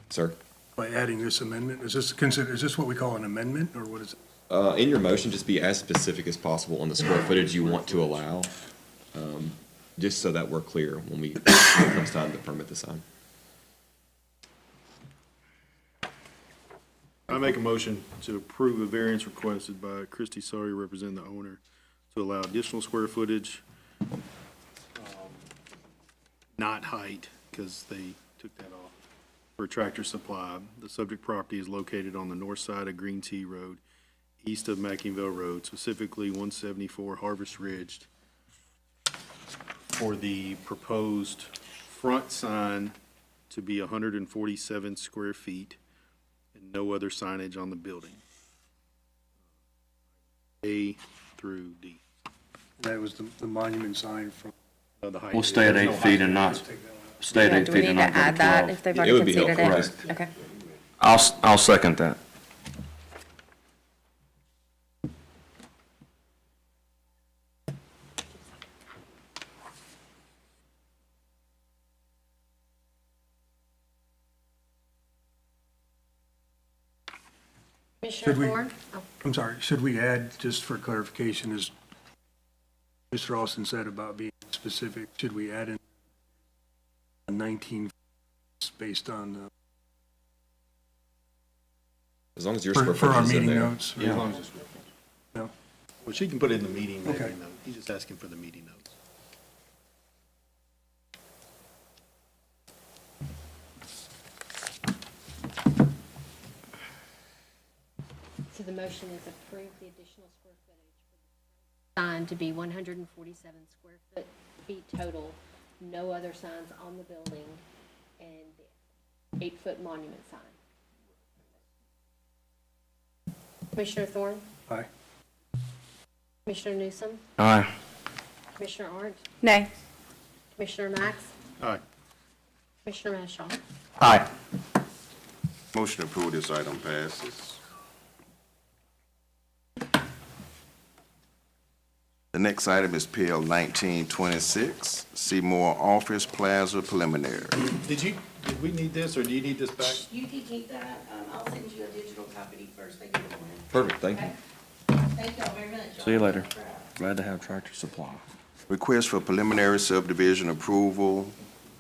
Sir? by adding this amendment, is this what we call an amendment, or what is it? In your motion, just be as specific as possible on the square footage you want to allow, just so that we're clear when when it comes time to permit the sign. I make a motion to approve a variance requested by Christy Sawyer, representing the owner, to allow additional square footage, not height, because they took that off, for Tractor Supply. The subject property is located on the north side of Green Tea Road, east of Mackinville Road, specifically 174 Harvest Ridge, for the proposed front sign to be 147 square feet and no other signage on the building. A through D. That was the monument sign from. The height. We'll stay at 8 feet and not, stay at Yeah, 8 do we feet and need to not go to add that 12. if they've It already would be conceded helpful, it? Okay. I'll second that. Commissioner Should we- Thorne? Oh, I'm sorry, should we add, just for clarification, as Mr. Austin said about being specific, should we add in a 19 based on, As long as your for square for our footage is in meeting there. notes? Yeah, as long as it's, No? well, she can put it in the meeting Okay. note. He's just asking for the meeting notes. So the motion is approve the additional square footage for the sign to be 147 square feet total, no other signs on the building, and the 8-foot monument sign. Commissioner Thorne? Aye. Commissioner Newsom? Aye. Commissioner Arndt? Nay. Commissioner Max? Aye. Commissioner Mashaw? Aye. Motion to approve this item passes. The next item is PL 1926, Seymour Office Plaza Preliminary. Did we need this, or do you need this back? You can keep that. I'll send you a digital copy first. Thank you. Perfect, thank you. Thank y'all very much. See you later. Glad to have Tractor Supply. Request for preliminary subdivision approval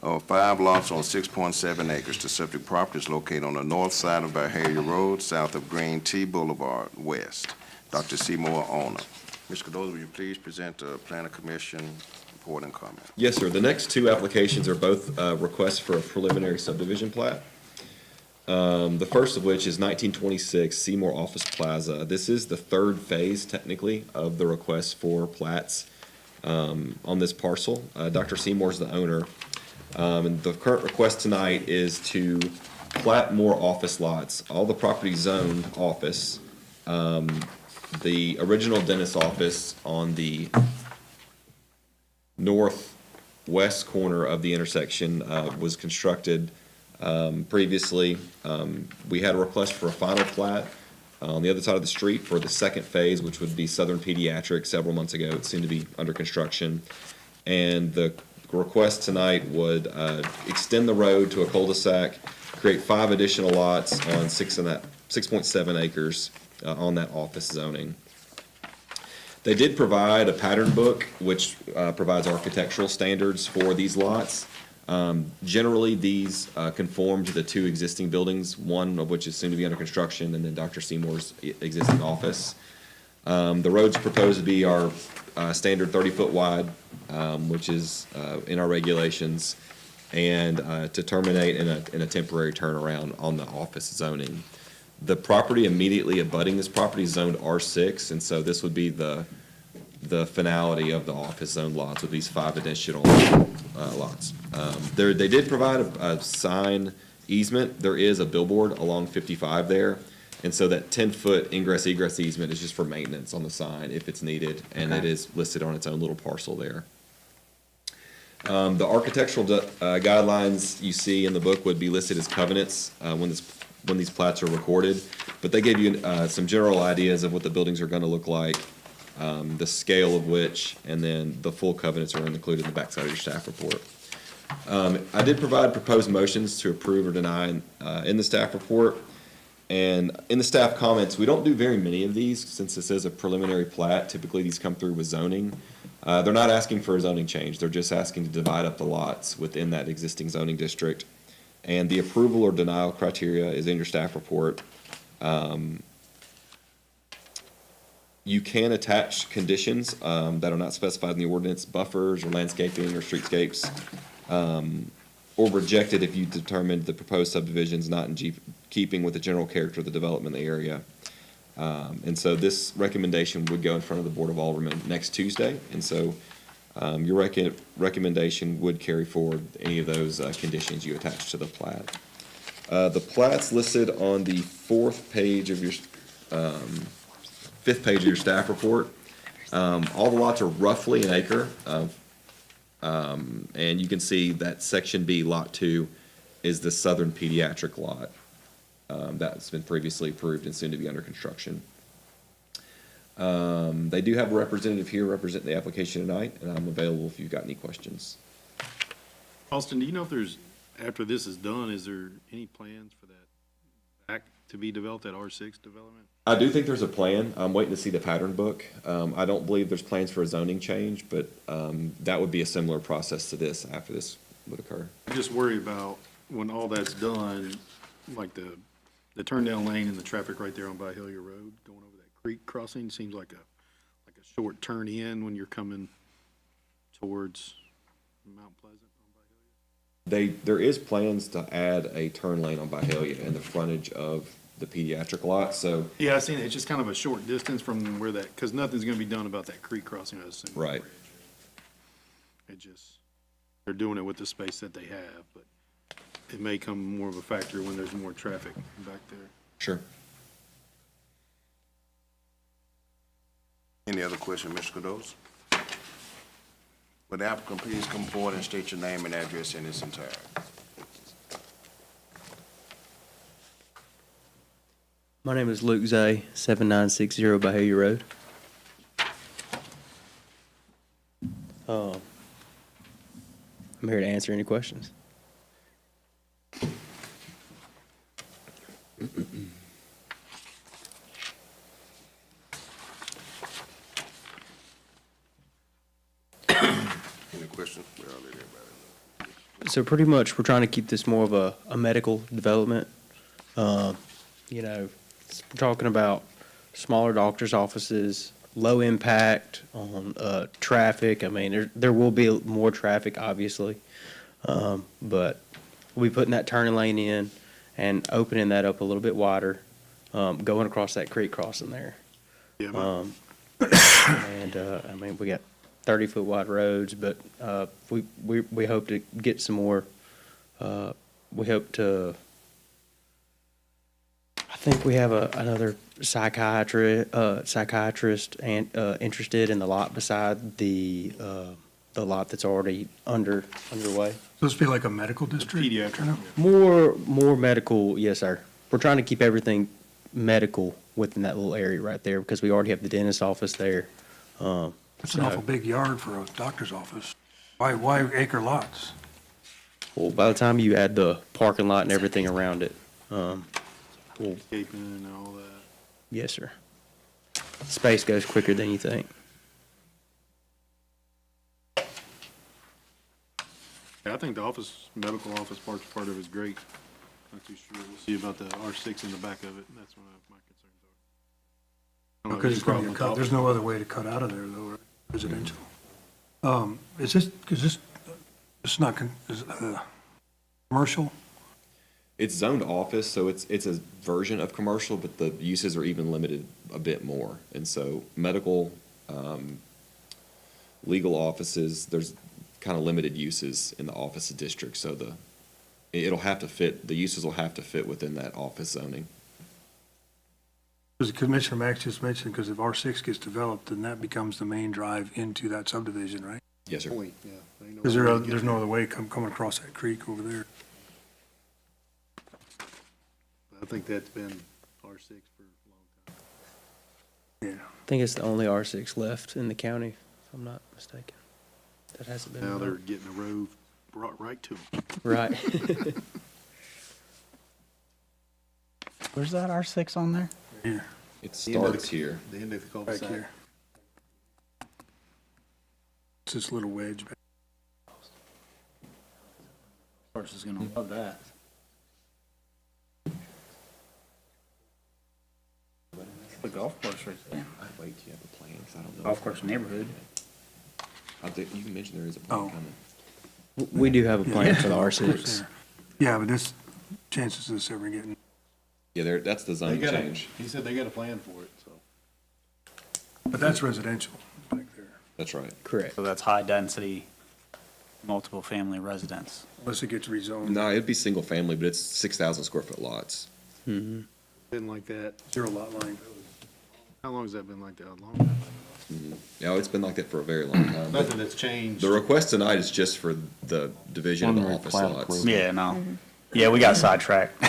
of 5 lots on 6.7 acres. The subject property is located on the north side of Byhalia Road, south of Green T Boulevard, west. Dr. Seymour, owner. Mr. Cardoza, will you please present the Planning Commission report and comment? Yes, sir. The next two applications are both requests for a preliminary subdivision plat. The first of which is 1926 Seymour Office Plaza. This is the third phase, technically, of the request for plats on this parcel. Dr. Seymour's the owner. And the current request tonight is to plat more office lots. All the property zoned office. The original dentist office on the northwest corner of the intersection was constructed previously. We had a request for a final plat on the other side of the street for the second phase, which would be Southern Pediatric, several months ago. It seemed to be under construction. And the request tonight would extend the road to a cul-de-sac, create 5 additional lots on 6.7 acres on that office zoning. They did provide a pattern book, which provides architectural standards for these lots. Generally, these conform to the 2 existing buildings, one of which is soon to be under construction, and then Dr. Seymour's existing office. The roads proposed to be our standard 30-foot wide, which is in our regulations, and to terminate in a temporary turnaround on the office zoning. The property immediately abutting this property is zoned R6, and so this would be the finality of the office zone lots with these 5 additional lots. They did provide a sign easement. There is a billboard along 55 there, and so that 10-foot ingress-egress easement is just for maintenance on the sign if it's needed, and it is listed on its own little parcel there. The architectural guidelines you see in the book would be listed as covenants when these plats are recorded, but they gave you some general ideas of what the buildings are going to look like, the scale of which, and then the full covenants are included in the backside of your staff report. I did provide proposed motions to approve or deny in the staff report, and in the staff comments, we don't do very many of these since this is a preliminary plat. Typically, these come through with zoning. They're not asking for a zoning change. They're just asking to divide up the lots within that existing zoning district. And the approval or denial criteria is in your staff report. You can attach conditions that are not specified in the ordinance, buffers or landscaping or streetscapes, or reject it if you determined the proposed subdivision is not in keeping with the general character of the development of the area. And so this recommendation would go in front of the Board of Aldermen next Tuesday. And so your recommendation would carry forward any of those conditions you attach to the plat. The plat's listed on the 5th page of your staff report. All the lots are roughly an acre, and you can see that Section B, Lot 2, is the Southern Pediatric lot that's been previously approved and soon to be under construction. They do have a representative here representing the application tonight, and I'm available if you've got any questions. Austin, do you know if there's, after this is done, is there any plans for that back to be developed, that R6 development? I do think there's a plan. I'm waiting to see the pattern book. I don't believe there's plans for a zoning change, but that would be a similar process to this after this would occur. I just worry about when all that's done, like the turn down lane and the traffic right there on Byhalia Road, going over that creek crossing, seems like a short turn in when you're coming towards Mount Pleasant on Byhalia. There is plans to add a turn lane on Byhalia in the frontage of the pediatric lot, so. Yeah, I seen it. It's just kind of a short distance from where that, because nothing's gonna be done about that creek crossing, I assume. Right. It just, they're doing it with the space that they have, but it may come more of a factor when there's more traffic back there. Sure. Any other question, Mr. Cardoza? Would the applicant please come forward and state your name and address in its entirety? My name is Luke Zay, 7960 Byhalia Road. I'm here to answer any questions. Question? Well, let everybody know. So pretty much, we're trying to keep this more of a medical development. You know, we're talking about smaller doctor's offices, low impact on traffic. I mean, there will be more traffic, obviously. But we'll be putting that turning lane in and opening that up a little bit wider, going across that creek crossing there. Yeah, man. And, I mean, we got 30-foot wide roads, but, we hope to get some more, we hope to, I think we have another psychiatrist and, interested in the lot beside the lot that's already underway. Supposed to be like a medical district? Pediatric. More medical, yes, sir. We're trying to keep everything medical within that little area right there because we already have the dentist office there. It's an awful big yard for a doctor's office. Why acre lots? Well, by the time you add the parking lot and everything around it, well, Escaping and all that. yes, sir. Space goes quicker than you think. Yeah, I think the medical office part of it is great. Not too sure. We'll see about the R6 in the back of it. That's one of my concerns are. I don't know, Because any it's going to problem get cut. with There's no other way to cut out of there, though, right? Residential. It's not, commercial? It's zoned office, so it's a version of commercial, but the uses are even limited a bit more. And so medical, legal offices, there's kind of limited uses in the office district, so it'll have to fit, the uses will have to fit within that office zoning. As Commissioner Max just mentioned, because if R6 gets developed, then that becomes the main drive into that subdivision, right? Yes, sir. point, yeah. Ain't no Because way to get there's no other way coming across that creek over there. I think that's been R6 for a long time. Yeah. I think it's the only R6 left in the county, if I'm not mistaken. That hasn't been. Now they're developed. getting a road brought right to them. Right. Where's that R6 on there? Here, It starts here. The end of the back cul-de-sac. here. It's this little wedge. Horse is gonna love that. The golf course right there. I'd wait till you have a plan, 'cause I don't know. Golf course neighborhood. I think you mentioned there is a plan Oh. coming. We do have a plan Yeah, for the of course R6. there. Yeah, but this, chances of this ever getting, Yeah, that's the They zoning got change. he said they got a plan for it, so. but that's residential back there, That's right. Correct. So that's high density, multiple family residence. unless it gets rezoned. No, it'd be single family, but it's 6,000 square foot lots. Been like that. Zero lot line. How long has that been like that? A long time. Yeah, it's been like that for a very long time. Nothing that's changed. The request tonight is just for the division of the office lots. Yeah, no. Yeah, we got sidetracked.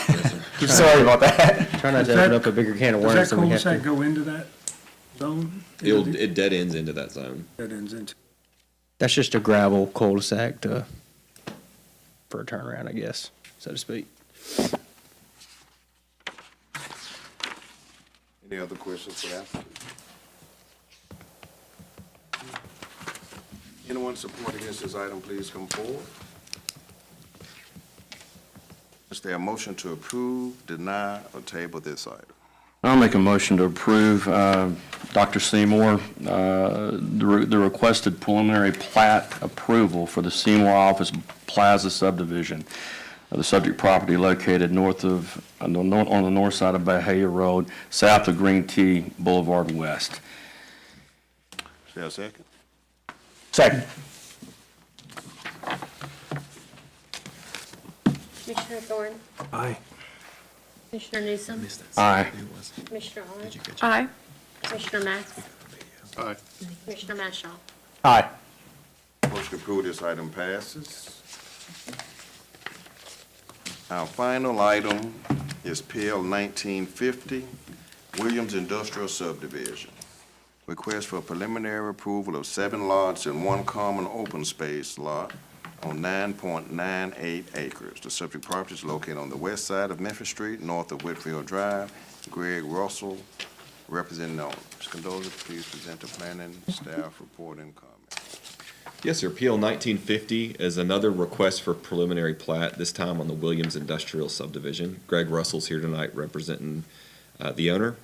Sorry about that. Try not to Does that- open up a bigger can of Does worms that than we have cul-de-sac to. go into that zone? It dead ends into that zone. That ends into, That's just a gravel cul-de-sac for a turnaround, I guess, so to speak. Any other questions for that? Anyone support against this item, please come forward. Is there a motion to approve, deny, or table this item? I'll make a motion to approve, Dr. Seymour, the requested preliminary plat approval for the Seymour Office Plaza subdivision. The subject property located north of, on the north side of Bahia Road, south of Green Tea Boulevard West. Is there a second? Second. Commissioner Thorne? aye. Commissioner Newsom? Aye. Commissioner Owens? Aye. Commissioner Max? Aye. Commissioner Mashaw? Aye. Motion to approve this item passes. Our final item is PL 1950, Williams Industrial Subdivision. Request for preliminary approval of 7 lots and 1 common open space lot on 9.98 acres. The subject property is located on the west side of Memphis Street, north of Whitfield Drive. Greg Russell, representing the owner. Ms. Condola, please present the planning staff report and comments. Yes, sir. PL 1950 is another request for preliminary plat, this time on the Williams Industrial Subdivision. Greg Russell's here tonight representing the owner.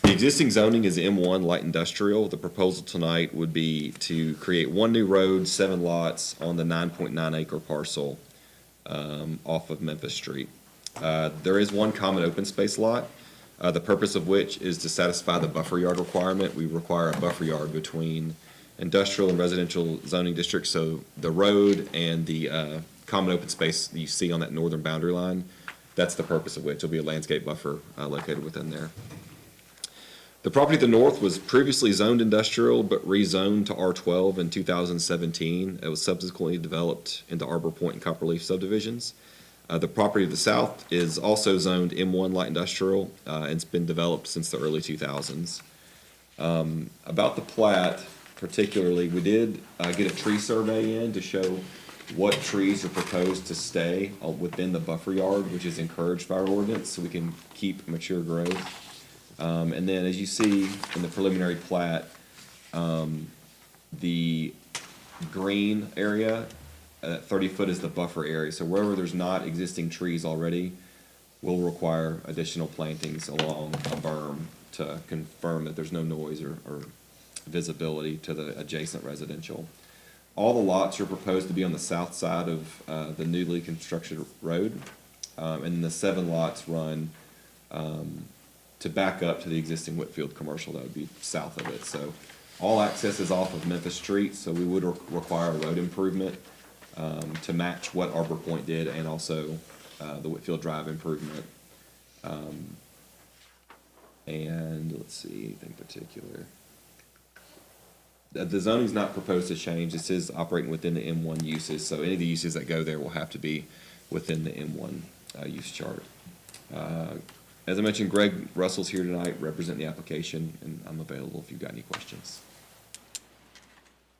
The existing zoning is M1 light industrial. The proposal tonight would be to create one new road, 7 lots on the 9.9 acre parcel off of Memphis Street. There is one common open space lot, the purpose of which is to satisfy the buffer yard requirement. We require a buffer yard between industrial and residential zoning districts, so the road and the common open space that you see on that northern boundary line, that's the purpose of which. There'll be a landscape buffer located within there. The property to the north was previously zoned industrial, but rezoned to R12 in 2017. It was subsequently developed into Arbor Point and Copperleaf subdivisions. The property to the south is also zoned M1 light industrial, and it's been developed since the early 2000s. About the plat, particularly, we did get a tree survey in to show what trees are proposed to stay within the buffer yard, which is encouraged by our ordinance, so we can keep mature growth. And then, as you see in the preliminary plat, the green area, 30 foot is the buffer area. So wherever there's not existing trees already, will require additional plantings along a berm to confirm that there's no noise or visibility to the adjacent residential. All the lots are proposed to be on the south side of the newly constructed road, and the 7 lots run to back up to the existing Whitfield commercial that would be south of it. So all access is off of Memphis Street, so we would require a road improvement to match what Arbor Point did, and also the Whitfield Drive improvement. And let's see, anything particular. The zoning's not proposed to change. This is operating within the M1 uses, so any of the uses that go there will have to be within the M1 use chart. As I mentioned, Greg Russell's here tonight representing the application, and I'm available if you've got any questions.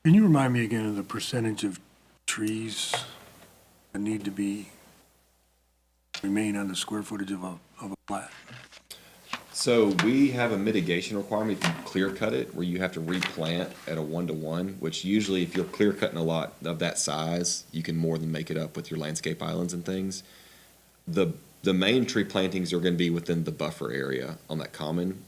Can you remind me again of the percentage of trees that need to remain on the square footage of a plat? So we have a mitigation requirement if you clear cut it, where you have to replant at a 1-to-1, which usually if you're clear cutting a lot of that size, you can more than make it up with your landscape islands and things. The main tree plantings are going to be within the buffer area on that common,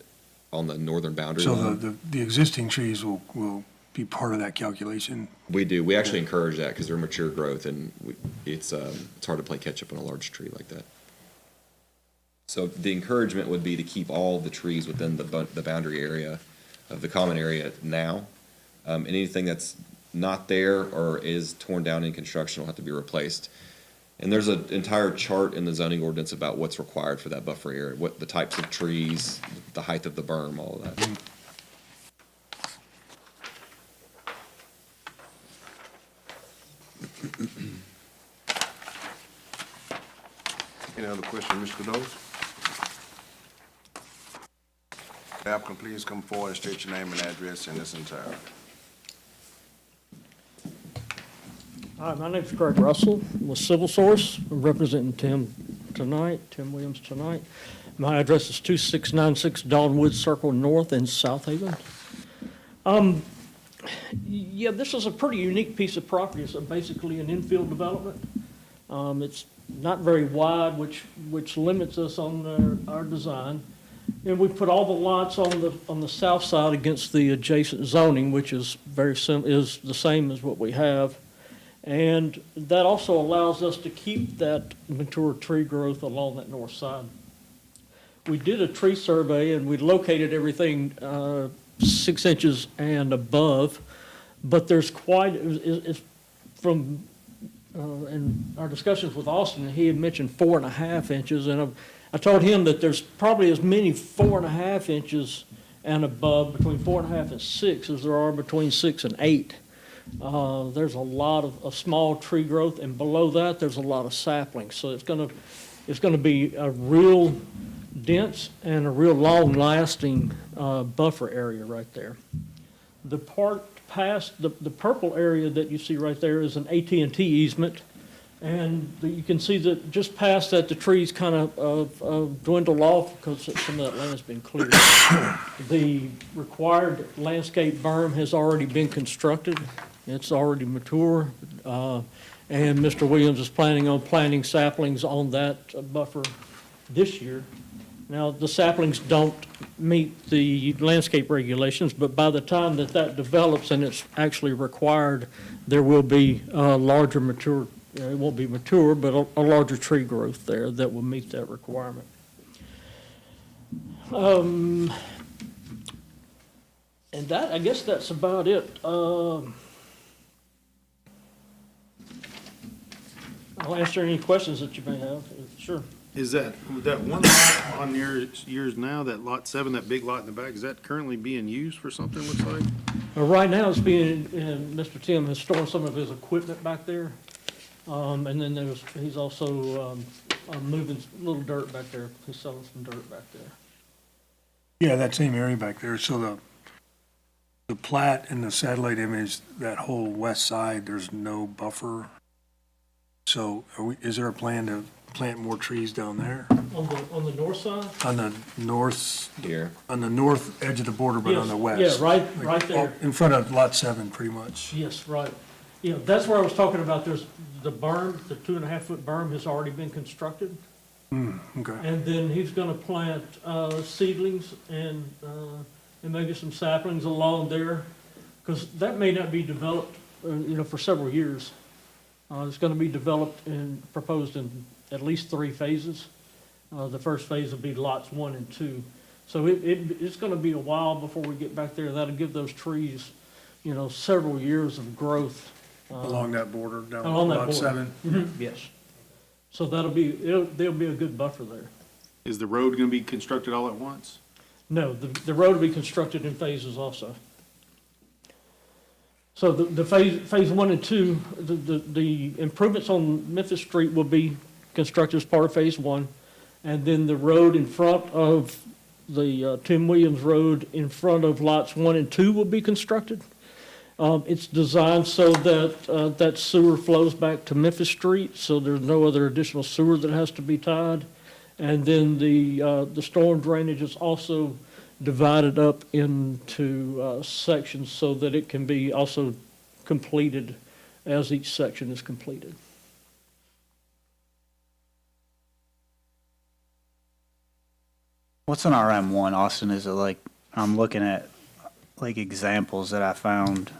on the northern boundary line. So the existing trees will be part of that calculation? We do. We actually encourage that because they're mature growth, and it's hard to play catch up on a large tree like that. So the encouragement would be to keep all the trees within the boundary area of the common area now. And anything that's not there or is torn down in construction will have to be replaced. And there's an entire chart in the zoning ordinance about what's required for that buffer area, what the types of trees, the height of the berm, all of that. Any other questions, Mr. Cados? The applicant, please come forward and state your name and address in its entirety. Hi, my name's Greg Russell with Civil Source. I'm representing Tim Williams tonight. My address is 2696 Dawnwood Circle North in South Haven. Yeah, this is a pretty unique piece of property. It's basically an infield development. It's not very wide, which limits us on our design. And we put all the lots on the south side against the adjacent zoning, which is is the same as what we have. And that also allows us to keep that mature tree growth along that north side. We did a tree survey and we located everything 6 inches and above, but there's it's from in our discussions with Austin, he had mentioned 4.5 inches, and I told him that there's probably as many 4.5 inches and above, between 4.5 and 6, as there are between 6 and 8. There's a lot of small tree growth, and below that, there's a lot of saplings. So it's gonna be a real dense and a real long-lasting buffer area right there. The part past the purple area that you see right there is an AT&T easement, and you can see that just past that, the trees kind of dwindle off because some of that land's been cleared. The required landscape berm has already been constructed. It's already mature, and Mr. Williams is planning on planting saplings on that buffer this year. Now, the saplings don't meet the landscape regulations, but by the time that that develops and it's actually required, there will be larger mature, it won't be mature, but a larger tree growth there that will meet that requirement. And that, I guess that's about it. I'll answer any questions that you may have, sure. Is that one lot on yours now, that lot 7, that big lot in the back, is that currently being used for something, looks like? Right now, it's being, Mr. Tim has stored some of his equipment back there. And then he's also moving a little dirt back there. He's selling some dirt back there. Yeah, that same area back there, so the plat and the satellite image, that whole west side, there's no buffer. So is there a plan to plant more trees down there? On the north side? On the north, Here. on the north edge of the border, but on the west? Yeah, right Like, there. In front of lot 7, pretty much. Yes, right. Yeah, that's where I was talking about. There's the berm, the 2.5-foot berm has already been constructed. Okay. And then he's gonna plant seedlings and maybe some saplings along there, because that may not be developed, for several years. It's gonna be developed and proposed in at least 3 phases. The first phase will be lots 1 and 2. So it's gonna be a while before we get back there. That'll give those trees, several years of growth. Along that border, down Along that lot border. 7? Yes. So there'll be a good buffer there. Is the road gonna be constructed all at once? No, the road will be constructed in phases also. So the phase 1 and 2, the improvements on Memphis Street will be constructed as part of phase 1. And then the road in front of the Tim Williams Road in front of lots 1 and 2 will be constructed. It's designed so that that sewer flows back to Memphis Street, so there's no other additional sewer that has to be tied. And then the storm drainage is also divided up into sections so that it can be also completed as each section is completed. What's an RM1, Austin? Is it like, I'm looking at like examples that I found,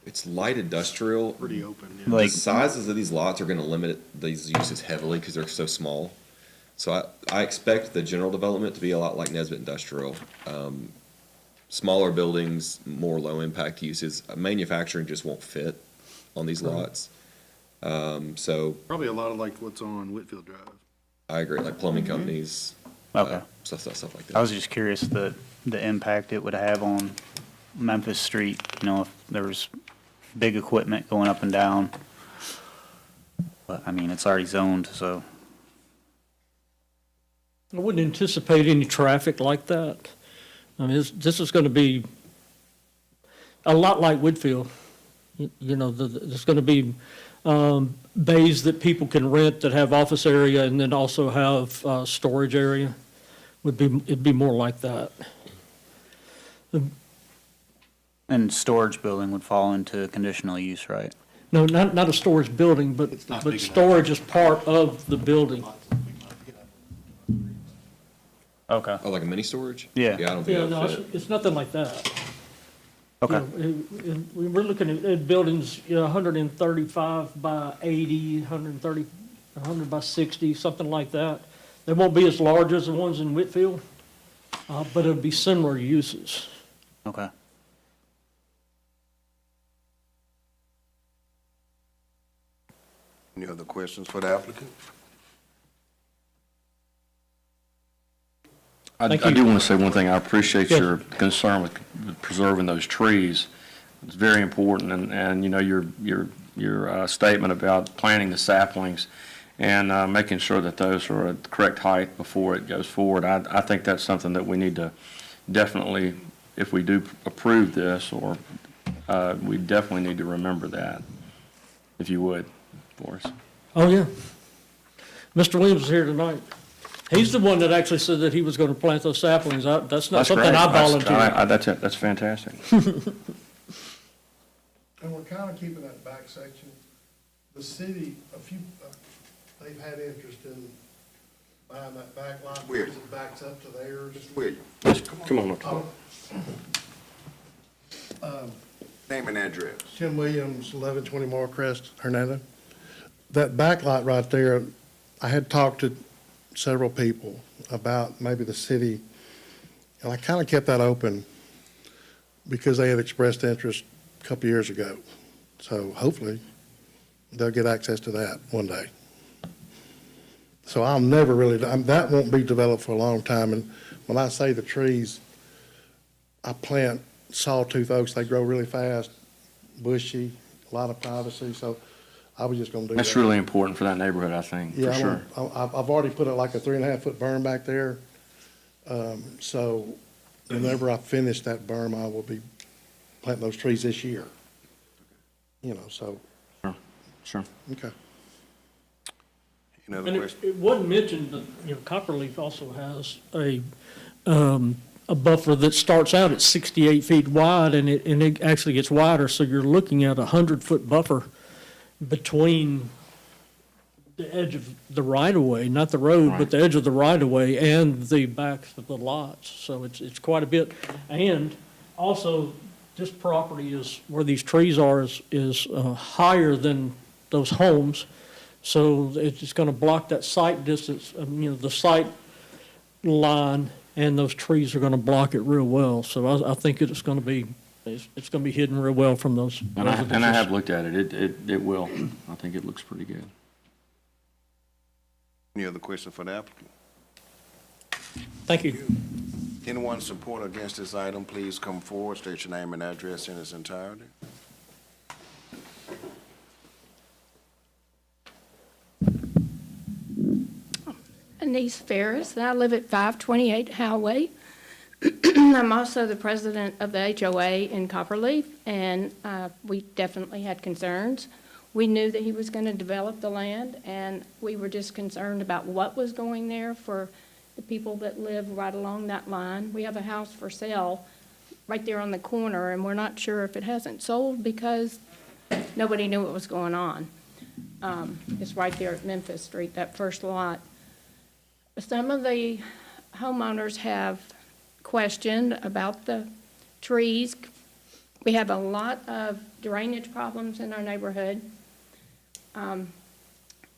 It's light industrial. Pretty open, yeah. The like, sizes of these lots are gonna limit these uses heavily because they're so small. So I expect the general development to be a lot like Nesbitt Industrial. Smaller buildings, more low-impact uses. Manufacturing just won't fit on these lots. So Probably a lot of like what's on Whitfield Drive. I agree, like plumbing companies. Okay. Stuff like I that. was just curious the impact it would have on Memphis Street, if there was big equipment going up and down. But, I mean, it's already zoned, so. I wouldn't anticipate any traffic like that. I mean, this is going to be a lot like Whitfield. There's going to be bays that people can rent that have office area and then also have storage area. It'd be more like that. And storage building would fall into conditional use, right? No, not a storage building, but storage is part of the building. Okay. Oh, like a mini storage? Yeah. Yeah, I don't think Yeah, that no, would fit. it's nothing like that. Okay. We're looking at buildings, 135 by 80, 100 by 60, something like that. They won't be as large as the ones in Whitfield, but it'll be similar uses. Okay. Any other questions for the applicant? I Thank you. do want to say one thing. I appreciate Yes. your concern with preserving those trees. It's very important, and your statement about planting the saplings and making sure that those are at the correct height before it goes forward. I think that's something that we need to definitely, if we do approve this, or we definitely need to remember that, if you would, for us. Oh, yeah. Mr. Williams is here tonight. He's the one that actually said that he was going to plant those saplings. That's not That's something great. I volunteered. That's fantastic. And we're kind of keeping that back section. The city, they've had interest in buying that back lot because it backs up to theirs. William, Come on, Dr. name and address. Tim Williams, 1120 Morcrest, Hernando. That back lot right there, I had talked to several people about maybe the city, and I kind of kept that open because they had expressed interest a couple years ago. So hopefully, they'll get access to that one day. So I'll never really, that won't be developed for a long time. And when I say the trees, I plant sawtooth oaks. They grow really fast, bushy, a lot of privacy. So I was just going to do that. That's really important for that neighborhood, I think, for Yeah, sure. I've already put like a 3.5-foot berm back there. So whenever I finish that berm, I will be planting those trees this year. You know, so, Sure. okay. Any other And questions? it wasn't mentioned that, Copperleaf also has a buffer that starts out at 68 feet wide, and it actually gets wider, so you're looking at a 100-foot buffer between the edge of the right-of-way, not the road, but the edge of the right-of-way and the backs of the lots. So it's quite a bit. And also, this property is, where these trees are, is higher than those homes. So it's going to block that sight distance, the sight line, and those trees are going to block it real well. So I think it's going to be hidden real well from those And I residences. have looked at it. It will. I think it looks pretty good. Any other question for the applicant? Thank you. Anyone support or against this item, please come forward, state your name and address in its entirety. Anise Ferris, and I live at 528 Highway. I'm also the president of the HOA in Copperleaf, and we definitely had concerns. We knew that he was going to develop the land, and we were just concerned about what was going there for the people that live right along that line. We have a house for sale right there on the corner, and we're not sure if it hasn't sold because nobody knew what was going on. It's right there at Memphis Street, that first lot. Some of the homeowners have questioned about the trees. We have a lot of drainage problems in our neighborhood. I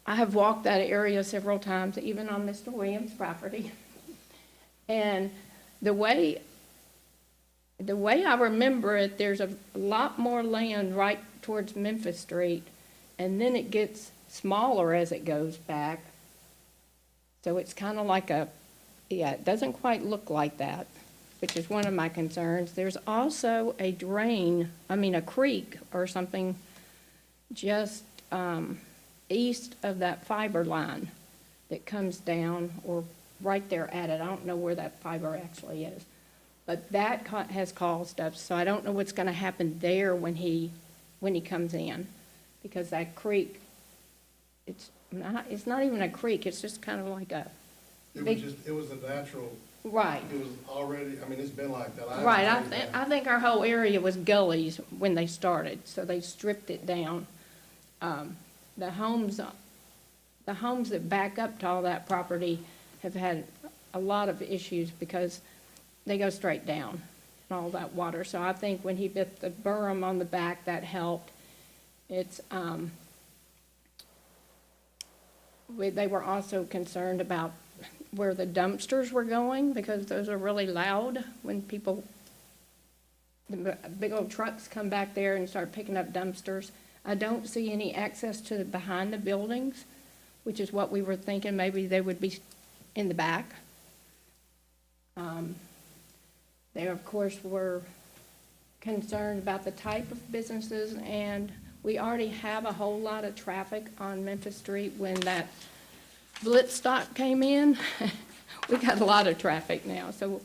have walked that area several times, even on Mr. Williams' property. And the way I remember it, there's a lot more land right towards Memphis Street, and then it gets smaller as it goes back. So it's kind of like it doesn't quite look like that, which is one of my concerns. There's also a creek or something just east of that fiber line that comes down, or right there at it. I don't know where that fiber actually is. But that has caused us, so I don't know what's going to happen there when he comes in, because that creek, it's not even a creek, it's just kind of like a big. It was a natural. Right. It was already, it's been like that. Right, I think our whole area was gullies when they started, so they stripped it down. The homes that back up to all that property have had a lot of issues because they go straight down and all that water. So I think when he built the berm on the back, that helped. They were also concerned about where the dumpsters were going, because those are really loud when the big old trucks come back there and start picking up dumpsters. I don't see any access to behind the buildings, which is what we were thinking, maybe they would be in the back. They, of course, were concerned about the type of businesses, and we already have a whole lot of traffic on Memphis Street. When that blitz stop came in, we got a lot of traffic now. So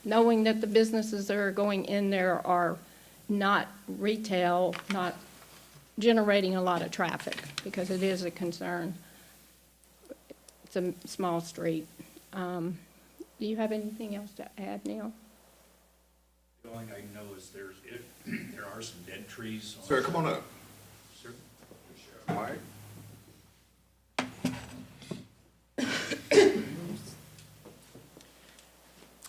knowing that the businesses that are going in there are not retail, not generating a lot of traffic, because it is a concern. It's a small street. Do you have anything else to add, Neil? The only thing I know is there are some dead trees. Sir, come on up. Sir? Mike?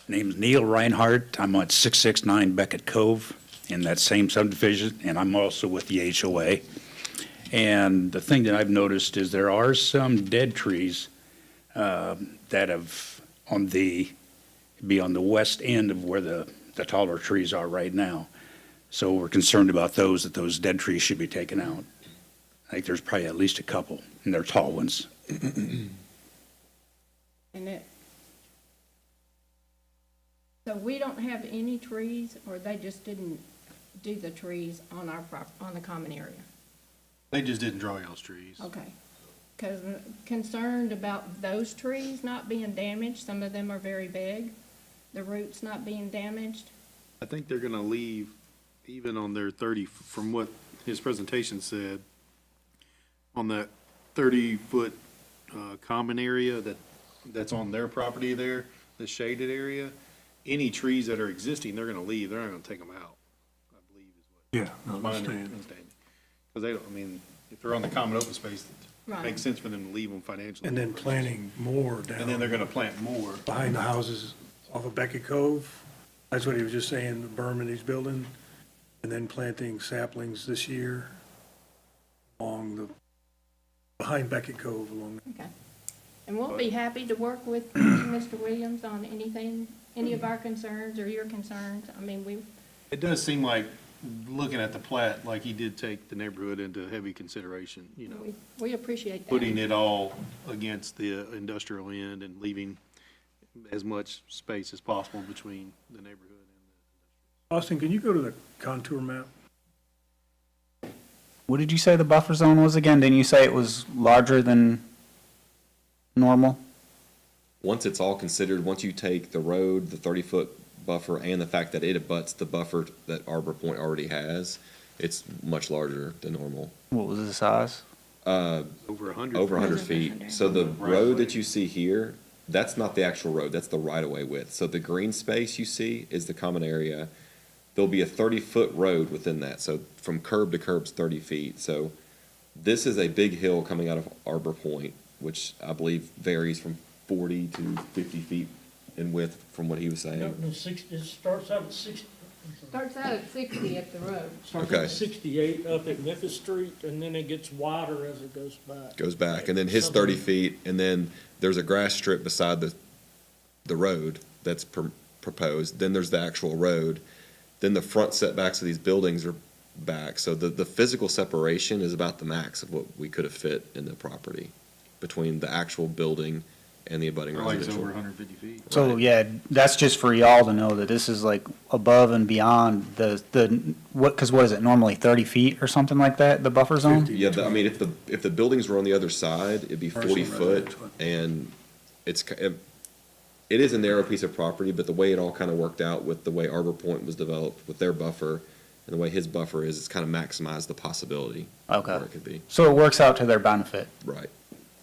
Name's Neil Reinhardt. I'm on 669 Beckett Cove in that same subdivision, and I'm also with the HOA. And the thing that I've noticed is there are some dead trees that have be on the west end of where the taller trees are right now. So we're concerned about that those dead trees should be taken out. I think there's probably at least a couple, and they're tall ones. And so we don't have any trees, or they just didn't do the trees on our on the common area? They just didn't draw y'all's trees. Okay. Because concerned about those trees not being damaged, some of them are very big, the roots not being damaged. I think they're gonna leave, even on their 30, from what his presentation said, on that 30-foot common area that's on their property there, the shaded area, any trees that are existing, they're gonna leave, they're not gonna take them out, I believe is what. Yeah, I my understand. understanding. Because they don't, I mean, if they're on the common open space, it Right. makes sense for them to leave them financially. And then planting more down. And then they're gonna plant more. Behind the houses off of Beckett Cove. That's what he was just saying, the berm he's building. And then planting saplings this year behind Beckett Cove along. Okay. And we'll be happy to work with Mr. Williams on anything, any of our concerns or your concerns. I mean, It does seem like, looking at the plat, like he did take the neighborhood into heavy consideration, you know, we appreciate that. putting it all against the industrial end and leaving as much space as possible between the neighborhood and Austin, can you go to the contour map? What did you say the buffer zone was again? Didn't you say it was larger than normal? Once it's all considered, once you take the road, the 30-foot buffer, and the fact that it abuts the buffer that Arbor Point already has, it's much larger than normal. What was the size? over 100. Over 100 feet. So the road that you see here, that's not the actual road, that's the right-of-way width. So the green space you see is the common area. There'll be a 30-foot road within that, so from curb to curb's 30 feet. So this is a big hill coming out of Arbor Point, which I believe varies from 40 to 50 feet in width from what he was saying. No, 60, it starts out at 60. Starts out at 60 at the road. Starts Okay. at 68 up at Memphis Street, and then it gets wider as it goes back. Goes back, and then his 30 feet, and then there's a grass strip beside the road that's proposed. Then there's the actual road. Then the front setbacks of these buildings are back. So the physical separation is about the max of what we could have fit in the property between the actual building and the abutting Or like it's residential. over 150 feet. So, yeah, that's just for y'all to know that this is like above and beyond because what is it, normally 30 feet or something like that, the buffer zone? Yeah, I mean, if the buildings were on the other side, it'd be 40 foot, and it is a narrow piece of property, but the way it all kind of worked out with the way Arbor Point was developed with their buffer, and the way his buffer is, it's kind of maximized the possibility Okay. where it could be. So it works out to their benefit. Right.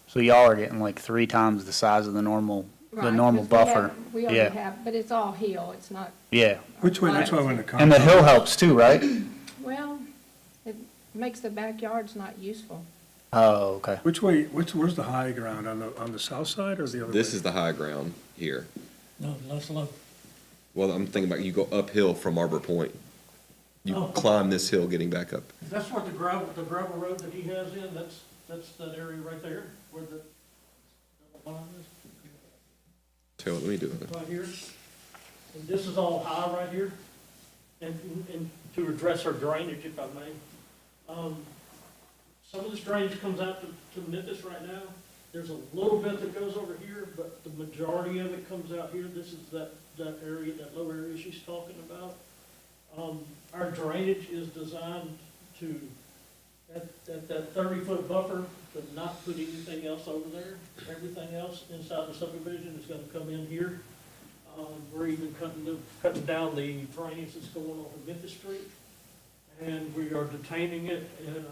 So y'all are getting like 3 times the size of the normal Right, buffer. 'cause we already Yeah, have, but it's all hill, it's not, yeah. Which way, that's why when the And the contour. hill helps too, right? well, it makes the backyards not useful. Oh, okay. Which way, where's the high ground, on the south side or the other way? This is the high ground here. No, less low. Well, I'm thinking about you go uphill from Arbor Point. You Oh. climb this hill getting back up. That's what the gravel road that he has in, that's that area right there, where the line is, Tell, let me do it. right here. And this is all high right here. And to address our drainage, if I may. Some of this drainage comes out to Memphis right now. There's a little bit that goes over here, but the majority of it comes out here. This is that area, that low area she's talking about. Our drainage is designed to, that 30-foot buffer, to not put anything else over there. Everything else inside the subdivision is gonna come in here. We're even cutting down the drainage that's going off of Memphis Street. And we are detaining it in an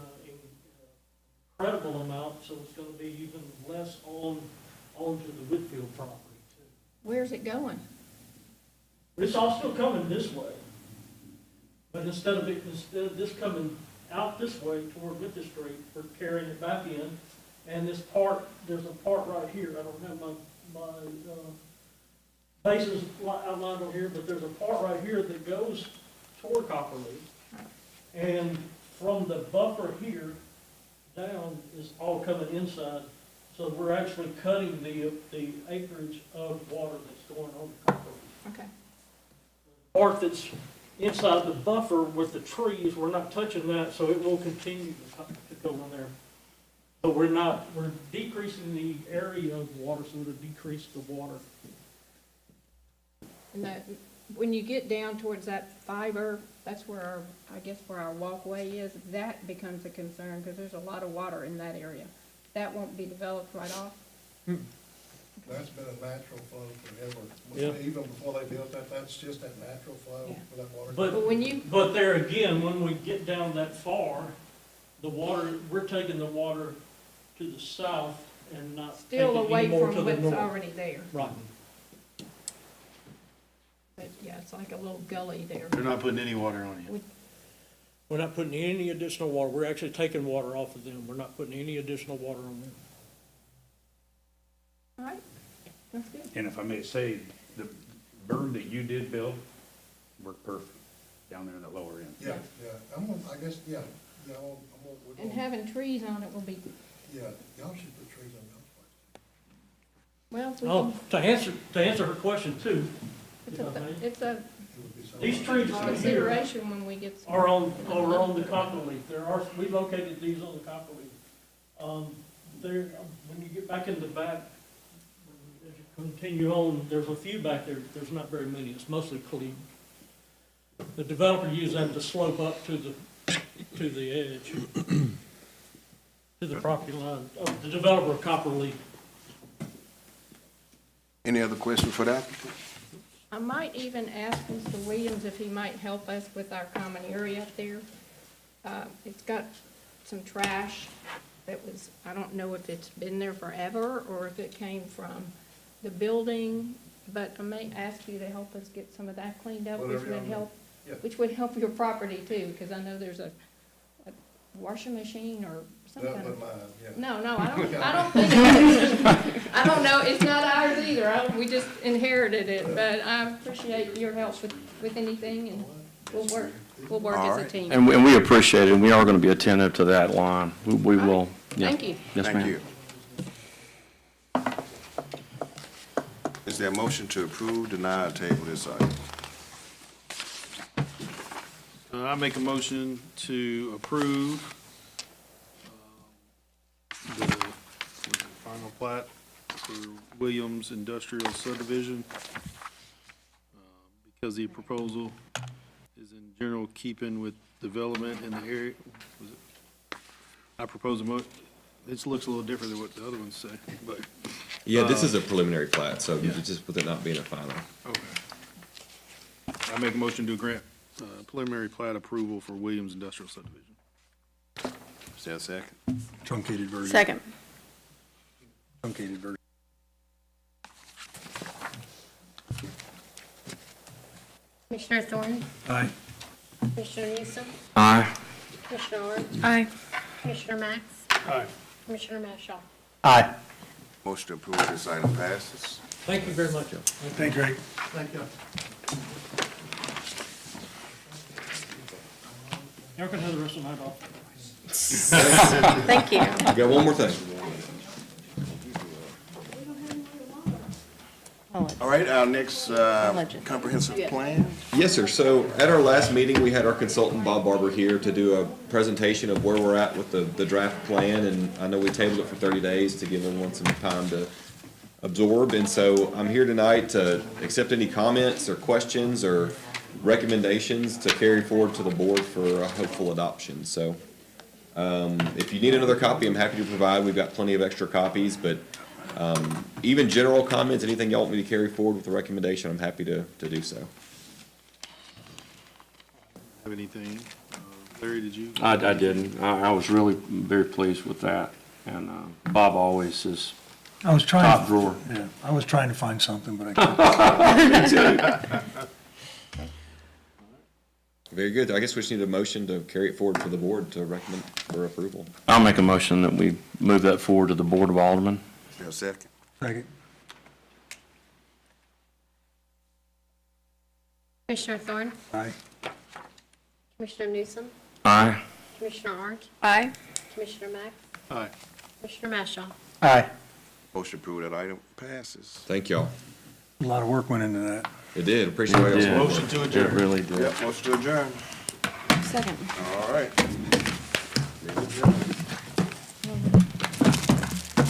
incredible amount, so it's gonna be even less onto the Whitfield property too. Where's it going? It's all still coming this way. But instead of this coming out this way toward Winter Street, we're carrying it back in. And this part, there's a part right here, I don't have my bases outlined on here, but there's a part right here that goes toward Copperleaf. And from the buffer here down is all coming inside. So we're actually cutting the acreage of water that's going on to Copperleaf. Okay. Part that's inside the buffer with the trees, we're not touching that, so it will continue to go in there. But we're decreasing the area of water, so it'll decrease the water. And that, when you get down towards that fiber, that's where our, I guess where our walkway is, that becomes a concern, because there's a lot of water in that area. That won't be developed right off? That's been a natural flow forever. Yeah. Even before they built that, that's just that natural flow for that water. But when you, but there again, when we get down that far, the water, we're taking the water to the south and not still taking away any more from to the what's north. already there. Right. But yeah, it's like a little gully there. They're not putting any water on you. We're not putting any additional water. We're actually taking water off of them. We're not putting any additional water on them. All right, that's good. And if I may say, the berm that you did build worked perfect down there in the lower end. Yeah, yeah, I guess, yeah, we're And gonna, having trees on it will be, yeah, y'all should put trees on those places. well, if we Oh, can, to answer her question too, it's a these trees right here consideration when we get. are on the Copperleaf. We located these on the Copperleaf. When you get back in the back, as you continue on, there's a few back there. There's not very many. It's mostly clean. The developer used them to slope up to the edge, to the property line. The developer of Copperleaf. Any other questions for that? I might even ask Mr. Williams if he might help us with our common area up there. It's got some trash that was, I don't know if it's been there forever or if it came from the building, but I may ask you to help us get some of that cleaned up, which would help, your property too, because I know there's a washing machine or some kind of. No, I don't think I don't know, it's not ours either, we just inherited it, but I appreciate your help with anything, and we'll work as a team. And we appreciate it, and we are going to be attentive to that line. We will. Yeah. Thank you. Yes, Thank ma'am. you. Is there a motion to approve, deny, or table this item? I make a motion to approve the final plat for Williams Industrial Subdivision because the proposal is in general keeping with development in the area. I propose it looks a little different than what the other ones say, but. Yeah, this is a preliminary plat, so just with it not being a final. Okay. I make a motion to grant preliminary plat approval for Williams Industrial Subdivision. Is there a second? Truncated version. Second. Truncated version. Commissioner Thornton? Aye. Commissioner Newsom? Aye. Commissioner Ard? Aye. Commissioner Max? Aye. Commissioner Mashall? Aye. Motion to approve this item passes. Thank you very much. Thank you, Ray. Thank you. Y'all can have the rest of the night off. Thank you. I got one more thing. All right, our next comprehensive plan. Yes, sir. So at our last meeting, we had our consultant, Bob Barber, here to do a presentation of where we're at with the draft plan, and I know we tabled it for 30 days to give everyone some time to absorb, and so I'm here tonight to accept any comments or questions or recommendations to carry forward to the board for a hopeful adoption. So if you need another copy, I'm happy to provide. We've got plenty of extra copies, but even general comments, anything y'all want me to carry forward with a recommendation, I'm happy to do so. Have anything? Larry, did you? I didn't. I was really very pleased with that, and Bob always is I was trying. top drawer. Yeah, I was trying to find something, but I couldn't. Very good. I guess we just need a motion to carry it forward for the board to recommend for approval. I'll make a motion that we move that forward to the Board of Aldermen. Is there a second? Second. Commissioner Thorne? Aye. Commissioner Newsom? Aye. Commissioner Orange? Aye. Commissioner Mack? Aye. Commissioner Mashaw? Aye. Motion approved, that item passes. Thank y'all. A lot of work went into that. It did. Appreciate all y'all's work. Motion to It adjourn. really did. Yep, motion to adjourn. Second. All right.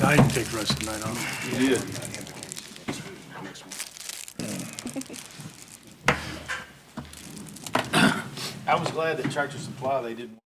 I didn't take the rest of the night off. You did. I was glad that Tractor Supply, they didn't.